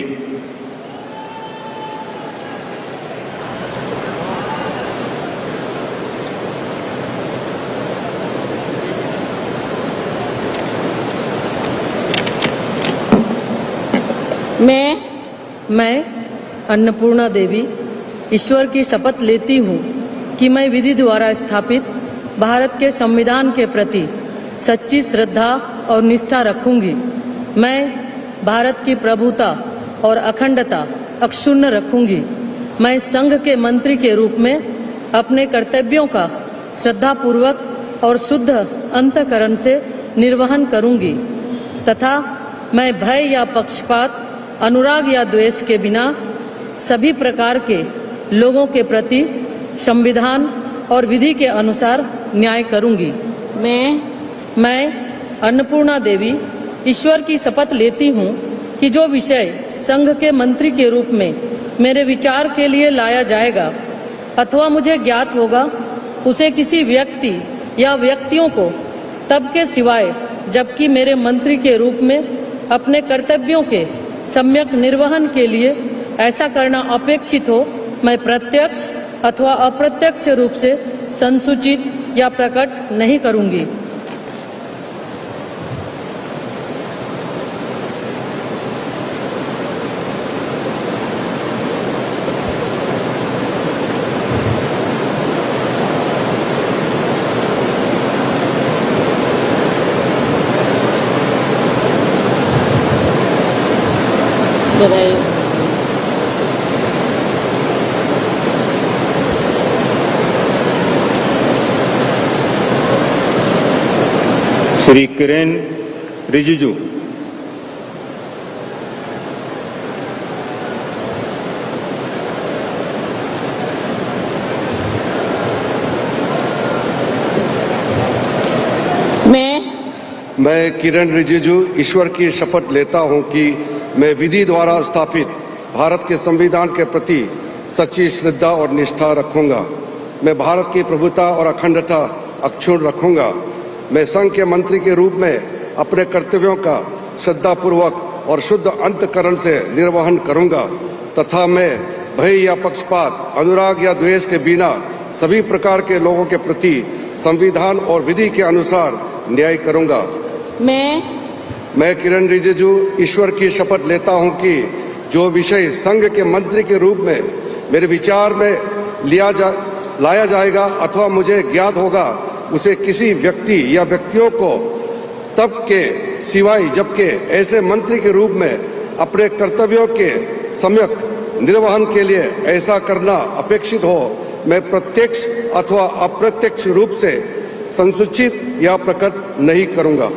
मैं अन्नपूर्णा देवी ईश्वर की शपथ लेती हूँ कि मैं विधि द्वारा स्थापित भारत के संविधान के प्रति सच्ची श्रद्धा और निष्ठा रखूंगी। मैं भारत की प्रभुता और अखंडता अक्षुण्ण रखूंगी। मैं संघ के मंत्री के रूप में अपने कर्तव्यों का श्रद्धापूर्वक और शुद्ध अंतःकरण से निर्वहन करूंगी तथा मैं भय या पक्षपात, अनुराग या द्वेष के बिना सभी प्रकार के लोगों के प्रति संविधान और विधि के अनुसार न्याय करूंगी। मैं अन्नपूर्णा देवी ईश्वर की शपथ लेती हूँ कि जो विषय संघ के मंत्री के रूप में मेरे विचार के लिए लाया जाएगा अथवा मुझे ज्ञात होगा उसे किसी व्यक्ति या व्यक्तियों को तब के सिवाय जबकि मेरे मंत्री के रूप में अपने कर्तव्यों के सम्यक निर्वहन के लिए ऐसा करना अपेक्षित हो मैं प्रत्यक्ष अथवा अप्रत्यक्ष रूप से संसूचित या प्रकट नहीं करूंगी। बधाई। श्री किरेन रिजिजू। मैं किरण रिजिजू ईश्वर की शपथ लेता हूं कि मैं विधि द्वारा स्थापित भारत के संविधान के प्रति सच्ची श्रद्धा और निष्ठा रखूंगा। मैं भारत की प्रभुता और अखंडता अक्षुण्ण रखूंगा। मैं संघ के मंत्री के रूप में अपने कर्तव्यों का श्रद्धापूर्वक और शुद्ध अंतःकरण से निर्वहन करूंगा तथा मैं भय या पक्षपात, अनुराग या द्वेष के बिना सभी प्रकार के लोगों के प्रति संविधान और विधि के अनुसार न्याय करूंगा। मैं किरण रिजिजू ईश्वर की शपथ लेता हूं कि जो विषय संघ के मंत्री के रूप में मेरे विचार में लाया जाएगा अथवा मुझे ज्ञात होगा उसे किसी व्यक्ति या व्यक्तियों को तब के सिवाय जबकि ऐसे मंत्री के रूप में अपने कर्तव्यों के सम्यक निर्वहन के लिए ऐसा करना अपेक्षित हो मैं प्रत्यक्ष अथवा अप्रत्यक्ष रूप से संसूचित या प्रकट नहीं करूंगा।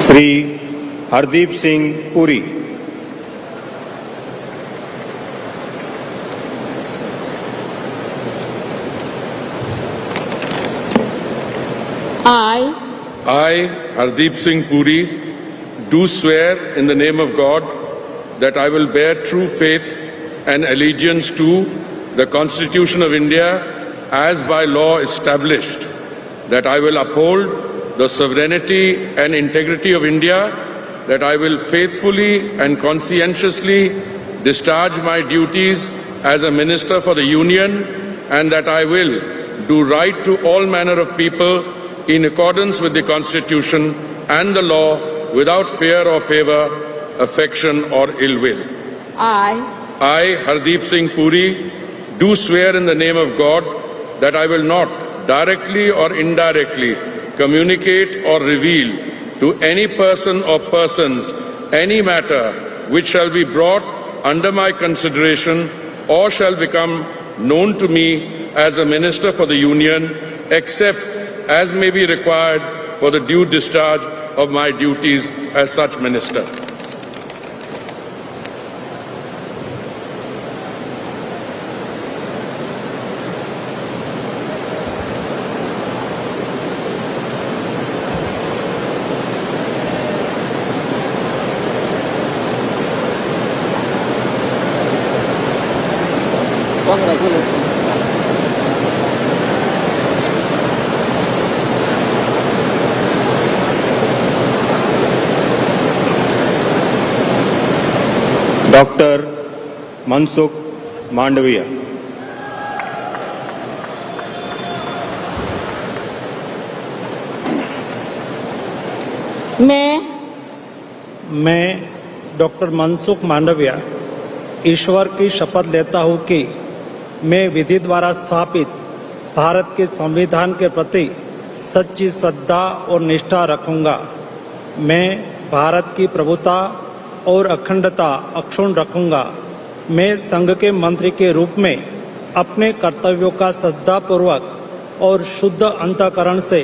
Shri Hardeep Singh Puri. I, Hardeep Singh Puri, do swear in the name of God that I will bear true faith and allegiance to the Constitution of India as by law established, that I will uphold the sovereignty and integrity of India, that I will faithfully and conscientiously discharge my duties as a Minister for the Union, and that I will do right to all manner of people in accordance with the Constitution and the law without fear or favor, affection or ill will. I, Hardeep Singh Puri, do swear in the name of God that I will not directly or indirectly communicate or reveal to any person or persons any matter which shall be brought under my consideration or shall become known to me as a Minister for the Union, except as may be required for the due discharge of my duties as such Minister. Doctor Mansukh Mandaviya. मैं डॉक्टर मनसुख मांडविया ईश्वर की शपथ लेता हूं कि मैं विधि द्वारा स्थापित भारत के संविधान के प्रति सच्ची श्रद्धा और निष्ठा रखूंगा। मैं भारत की प्रभुता और अखंडता अक्षुण्ण रखूंगा। मैं संघ के मंत्री के रूप में अपने कर्तव्यों का श्रद्धापूर्वक और शुद्ध अंतःकरण से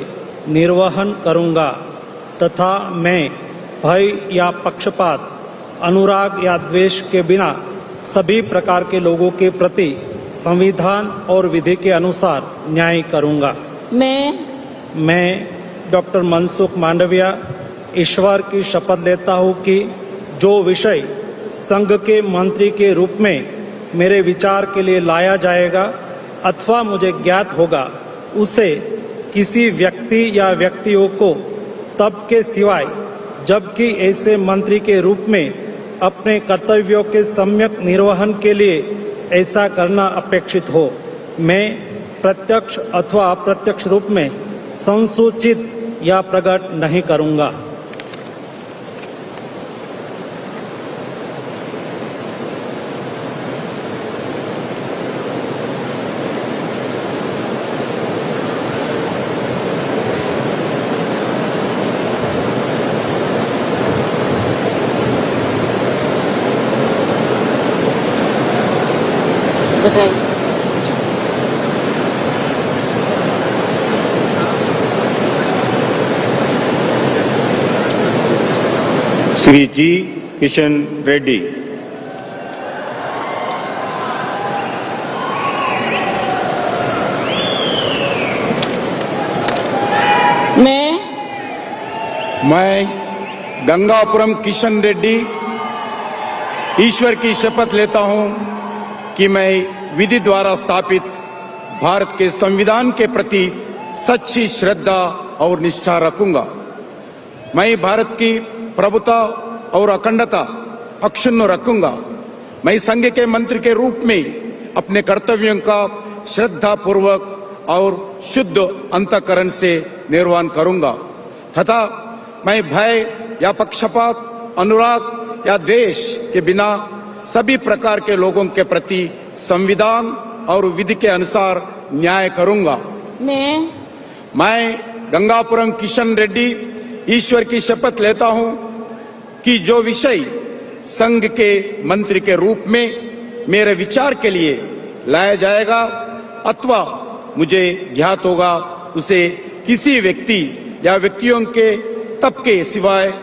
निर्वहन करूंगा तथा मैं भय या पक्षपात, अनुराग या द्वेष के बिना सभी प्रकार के लोगों के प्रति संविधान और विधि के अनुसार न्याय करूंगा। मैं डॉक्टर मनसुख मांडविया ईश्वर की शपथ लेता हूं कि जो विषय संघ के मंत्री के रूप में मेरे विचार के लिए लाया जाएगा अथवा मुझे ज्ञात होगा उसे किसी व्यक्ति या व्यक्तियों को तब के सिवाय जबकि ऐसे मंत्री के रूप में अपने कर्तव्यों के सम्यक निर्वहन के लिए ऐसा करना अपेक्षित हो। मैं प्रत्यक्ष अथवा अप्रत्यक्ष रूप में संसूचित या प्रकट नहीं करूंगा। श्री जी किशन रेड्डी। मैं गंगापुरम किशन रेड्डी ईश्वर की शपथ लेता हूं कि मैं विधि द्वारा स्थापित भारत के संविधान के प्रति सच्ची श्रद्धा और निष्ठा रखूंगा। मैं भारत की प्रभुता और अखंडता अक्षुण्ण रखूंगा। मैं संघ के मंत्री के रूप में अपने कर्तव्यों का श्रद्धा पूर्वक और शुद्ध अंतःकरण से निर्वहन करूंगा तथा मैं भय या पक्षपात, अनुराग या द्वेष के बिना सभी प्रकार के लोगों के प्रति संविधान और विधि के अनुसार न्याय करूंगा। मैं गंगापुरम किशन रेड्डी ईश्वर की शपथ लेता हूं कि जो विषय संघ के मंत्री के रूप में मेरे विचार के लिए लाया जाएगा अथवा मुझे ज्ञात होगा, उसे किसी व्यक्ति या व्यक्तियों के तब के सिवाय,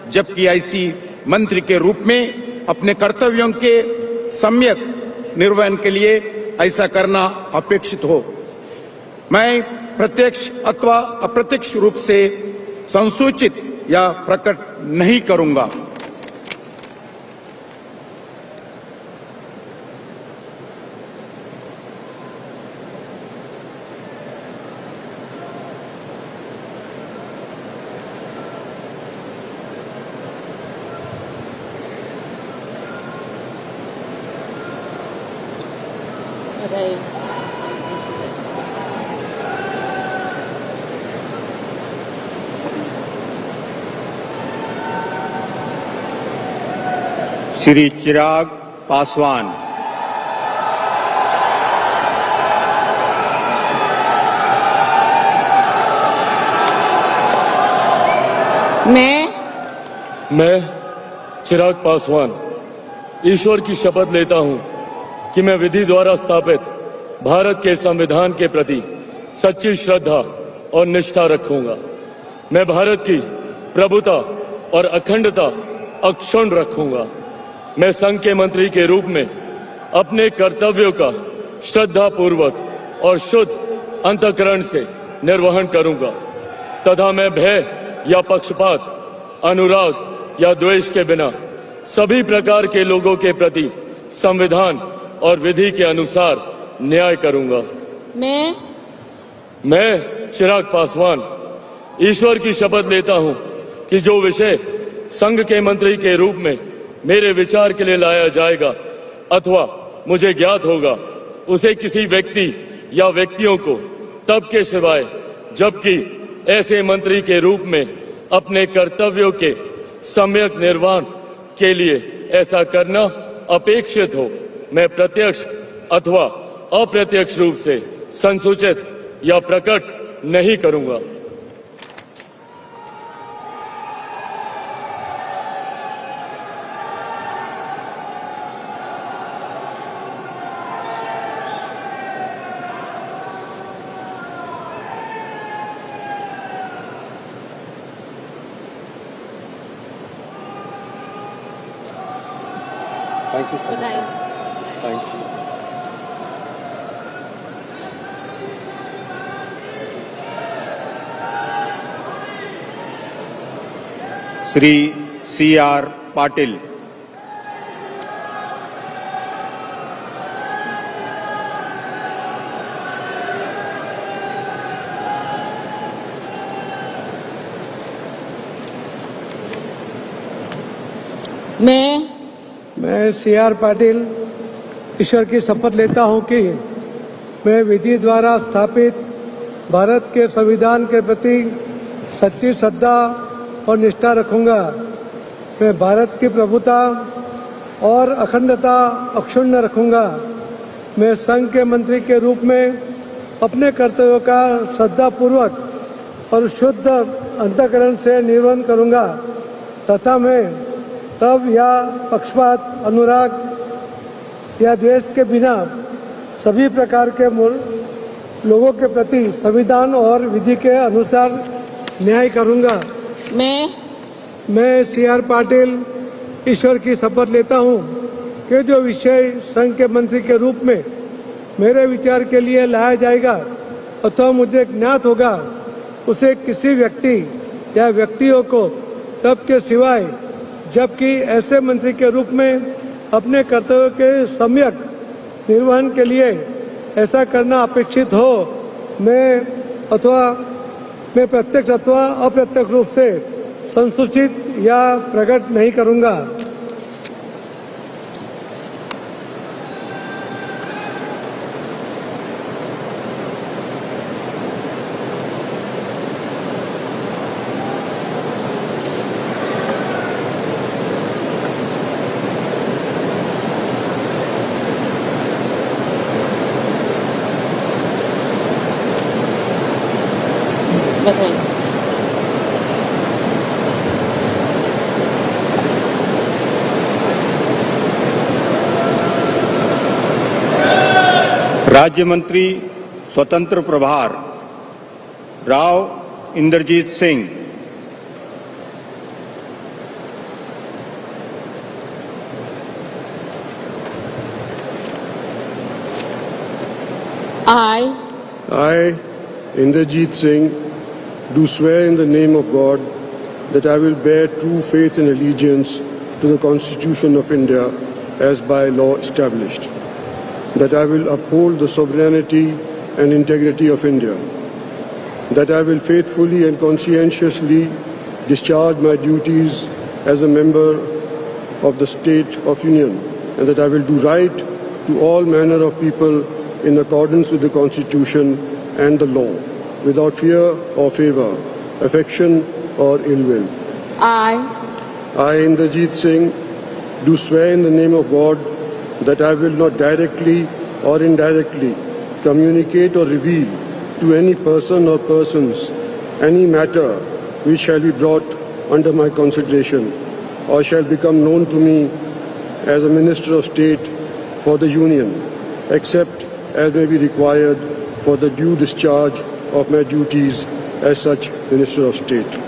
जबकि ऐसी मंत्री के रूप में अपने कर्तव्यों के सम्यक निर्वहन के लिए ऐसा करना अपेक्षित हो। मैं प्रत्यक्ष अथवा अप्रत्यक्ष रूप से संसूचित या प्रकट नहीं करूंगा। श्री चिराग पासवान। मैं चिराग पासवान ईश्वर की शपथ लेता हूं कि मैं विधि द्वारा स्थापित भारत के संविधान के प्रति सच्ची श्रद्धा और निष्ठा रखूंगा। मैं भारत की प्रभुता और अखंडता अक्षुण्ण रखूंगा। मैं संघ के मंत्री के रूप में अपने कर्तव्यों का श्रद्धा पूर्वक और शुद्ध अंतःकरण से निर्वहन करूंगा तथा मैं भय या पक्षपात, अनुराग या द्वेष के बिना सभी प्रकार के लोगों के प्रति संविधान और विधि के अनुसार न्याय करूंगा। मैं चिराग पासवान ईश्वर की शपथ लेता हूं कि जो विषय संघ के मंत्री के रूप में मेरे विचार के लिए लाया जाएगा अथवा मुझे ज्ञात होगा, उसे किसी व्यक्ति या व्यक्तियों को तब के सिवाय, जबकि ऐसे मंत्री के रूप में अपने कर्तव्यों के सम्यक निर्वहन के लिए ऐसा करना अपेक्षित हो, मैं प्रत्यक्ष अथवा अप्रत्यक्ष रूप से संसूचित या प्रकट नहीं करूंगा। Thank you, sir. Thank you. Shri C.R. Patil. मैं C.R. पाटिल ईश्वर की शपथ लेता हूं कि मैं विधि द्वारा स्थापित भारत के संविधान के प्रति सच्ची श्रद्धा और निष्ठा रखूंगा। मैं भारत की प्रभुता और अखंडता अक्षुण्ण रखूंगा। मैं संघ के मंत्री के रूप में अपने कर्तव्यों का श्रद्धापूर्वक और शुद्ध अंतःकरण से निर्वहन करूंगा तथा मैं तब या पक्षपात, अनुराग या द्वेष के बिना सभी प्रकार के लोगों के प्रति संविधान और विधि के अनुसार न्याय करूंगा। मैं C.R. पाटिल ईश्वर की शपथ लेता हूं कि जो विषय संघ के मंत्री के रूप में मेरे विचार के लिए लाया जाएगा अथवा मुझे ज्ञात होगा उसे किसी व्यक्ति या व्यक्तियों को तब के सिवाय जबकि ऐसे मंत्री के रूप में अपने कर्तव्यों के सम्यक निर्वहन के लिए ऐसा करना अपेक्षित हो मैं प्रत्यक्ष अथवा अप्रत्यक्ष रूप से संसूचित या प्रकट नहीं करूंगा। राज्य मंत्री स्वतंत्र प्रभार Rao Inderjit Singh. I, Inderjeet Singh, do swear in the name of God that I will bear true faith and allegiance to the Constitution of India as by law established, that I will uphold the sovereignty and integrity of India, that I will faithfully and conscientiously discharge my duties as a member of the State of Union, and that I will do right to all manner of people in accordance with the Constitution and the law, without fear or favour, affection or ill will. I, Inderjeet Singh, do swear in the name of God that I will not directly or indirectly communicate or reveal to any person or persons any matter which shall be brought under my consideration or shall become known to me as a Minister of State for the Union, except as may be required for the due discharge of my duties as such Minister of State.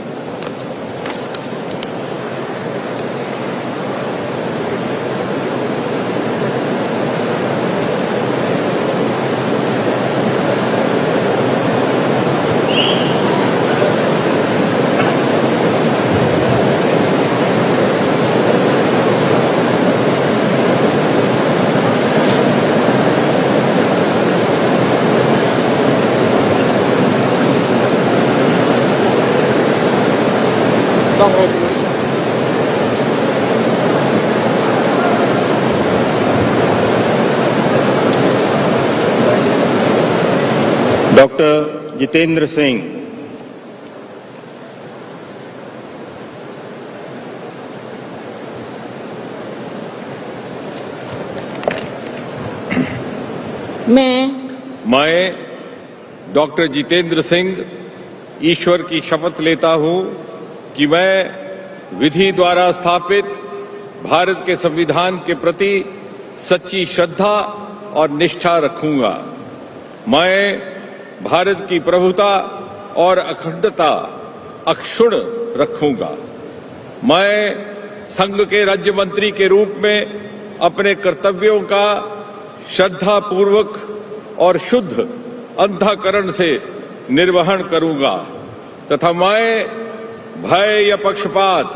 Doctor Jitendra Singh. मैं डॉक्टर जितेंद्र सिंह ईश्वर की शपथ लेता हूं कि मैं विधि द्वारा स्थापित भारत के संविधान के प्रति सच्ची श्रद्धा और निष्ठा रखूंगा। मैं भारत की प्रभुता और अखंडता अक्षुण्ण रखूंगा। मैं संघ के राज्य मंत्री के रूप में अपने कर्तव्यों का श्रद्धापूर्वक और शुद्ध अंतःकरण से निर्वहन करूंगा तथा मैं भय या पक्षपात,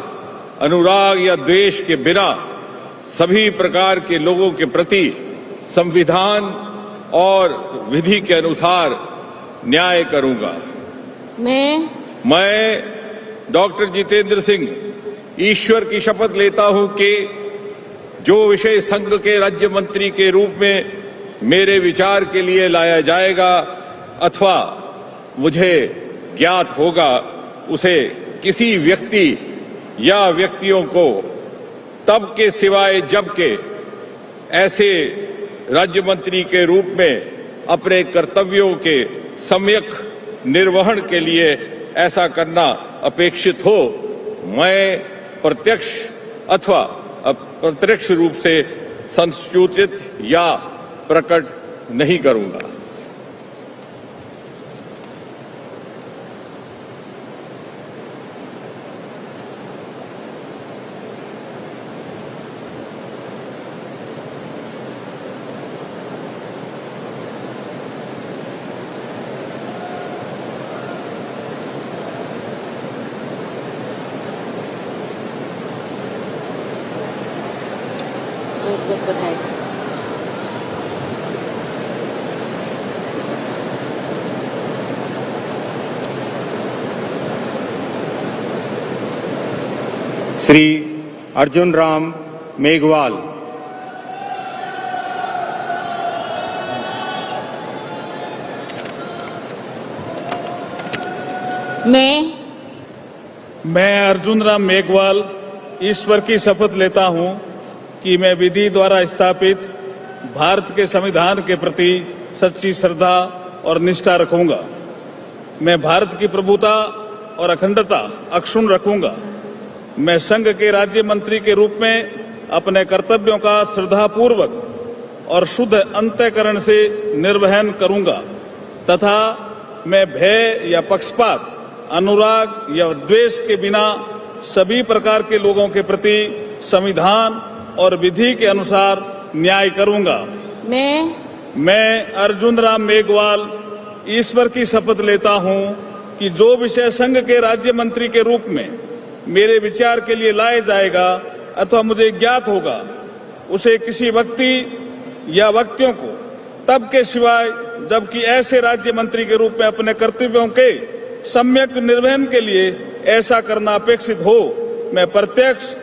अनुराग या द्वेष के बिना सभी प्रकार के लोगों के प्रति संविधान और विधि के अनुसार न्याय करूंगा। मैं डॉक्टर जितेंद्र सिंह ईश्वर की शपथ लेता हूं कि जो विषय संघ के राज्य मंत्री के रूप में मेरे विचार के लिए लाया जाएगा अथवा मुझे ज्ञात होगा, उसे किसी व्यक्ति या व्यक्तियों को तब के सिवाय जबकि ऐसे राज्य मंत्री के रूप में अपने कर्तव्यों के सम्यक निर्वहन के लिए ऐसा करना अपेक्षित हो, मैं प्रत्यक्ष अथवा अप्रत्यक्ष रूप से संसूचित या प्रकट नहीं करूंगा। बहुत बहुत बधाई। श्री अर्जुन राम मेघवाल। मैं अर्जुन राम मेघवाल ईश्वर की शपथ लेता हूं कि मैं विधि द्वारा स्थापित भारत के संविधान के प्रति सच्ची श्रद्धा और निष्ठा रखूंगा। मैं भारत की प्रभुता और अखंडता अक्षुण्ण रखूंगा। मैं संघ के राज्य मंत्री के रूप में अपने कर्तव्यों का श्रद्धापूर्वक और शुद्ध अंतःकरण से निर्वहन करूंगा तथा मैं भय या पक्षपात, अनुराग या द्वेष के बिना सभी प्रकार के लोगों के प्रति संविधान और विधि के अनुसार न्याय करूंगा। मैं अर्जुन राम मेघवाल ईश्वर की शपथ लेता हूं कि जो विषय संघ के राज्य मंत्री के रूप में मेरे विचार के लिए लाया जाएगा अथवा मुझे ज्ञात होगा, उसे किसी व्यक्ति या व्यक्तियों को तब के सिवाय जबकि ऐसे राज्य मंत्री के रूप में अपने कर्तव्यों के सम्यक निर्वहन के लिए ऐसा करना अपेक्षित हो, मैं प्रत्यक्ष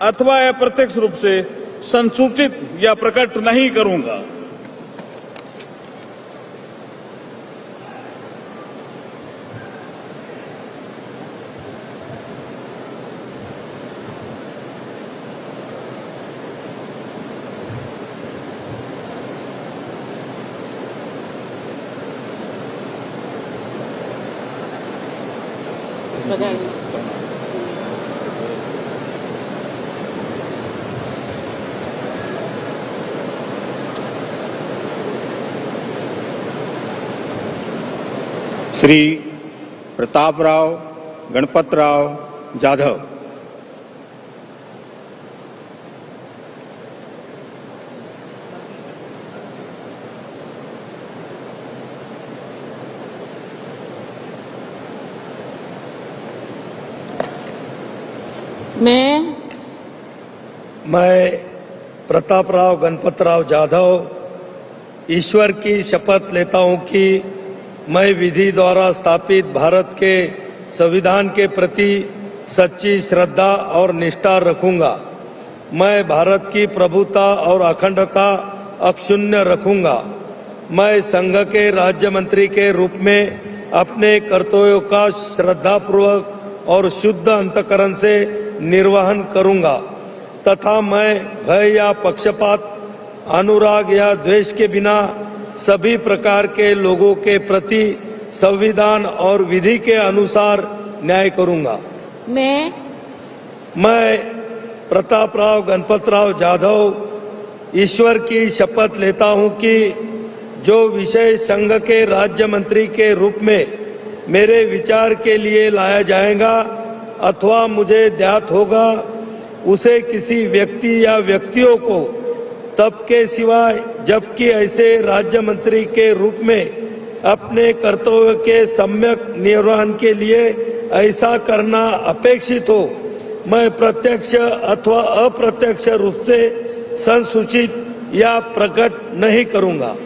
अथवा अप्रत्यक्ष रूप से संसूचित या प्रकट नहीं करूंगा। बधाई। श्री प्रतापराव गणपतराव जाधव। मैं प्रतापराव गणपतराव जाधव ईश्वर की शपथ लेता हूं कि मैं विधि द्वारा स्थापित भारत के संविधान के प्रति सच्ची श्रद्धा और निष्ठा रखूंगा। मैं भारत की प्रभुता और अखंडता अक्षुण्ण रखूंगा। मैं संघ के राज्य मंत्री के रूप में अपने कर्तव्यों का श्रद्धापूर्वक और शुद्ध अंतःकरण से निर्वहन करूंगा तथा मैं भय या पक्षपात, अनुराग या द्वेष के बिना सभी प्रकार के लोगों के प्रति संविधान और विधि के अनुसार न्याय करूंगा। मैं प्रतापराव गणपतराव जाधव ईश्वर की शपथ लेता हूं कि जो विषय संघ के राज्य मंत्री के रूप में मेरे विचार के लिए लाया जाएगा अथवा मुझे ज्ञात होगा, उसे किसी व्यक्ति या व्यक्तियों को तब के सिवाय जबकि ऐसे राज्य मंत्री के रूप में अपने कर्तव्य के सम्यक निर्वहन के लिए ऐसा करना अपेक्षित हो, मैं प्रत्यक्ष अथवा अप्रत्यक्ष रूप से संसूचित या प्रकट नहीं करूंगा।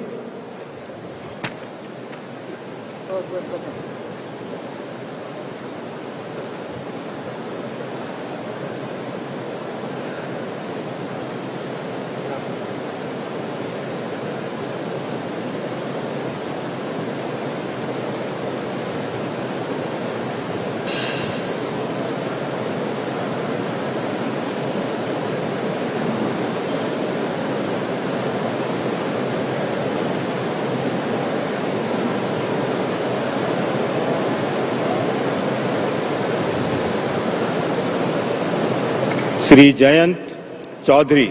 Shri Jayant Chaudhary,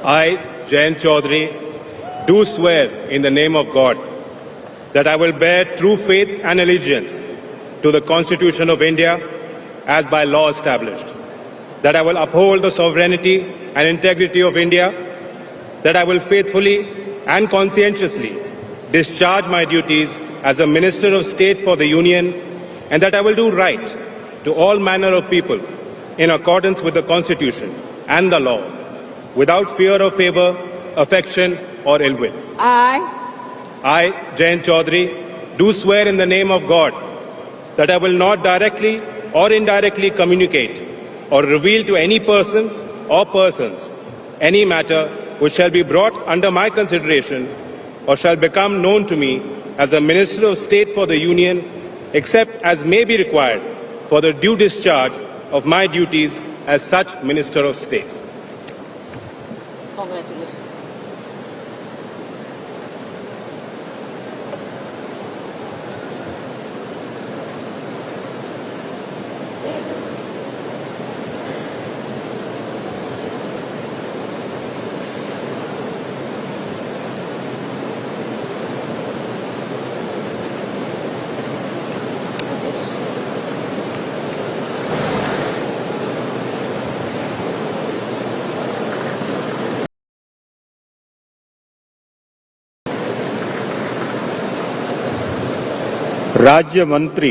I, Jayant Chaudhary, do swear in the name of God that I will bear true faith and allegiance to the Constitution of India as by law established, that I will uphold the sovereignty and integrity of India, that I will faithfully and conscientiously discharge my duties as a Minister of State for the Union, and that I will do right to all manner of people in accordance with the Constitution and the law, without fear or favor, affection or ill will. I, Jayant Chaudhary, do swear in the name of God that I will not directly or indirectly communicate or reveal to any person or persons any matter which shall be brought under my consideration or shall become known to me as a Minister of State for the Union, except as may be required for the due discharge of my duties as such Minister of State. Congratulations. राज्य मंत्री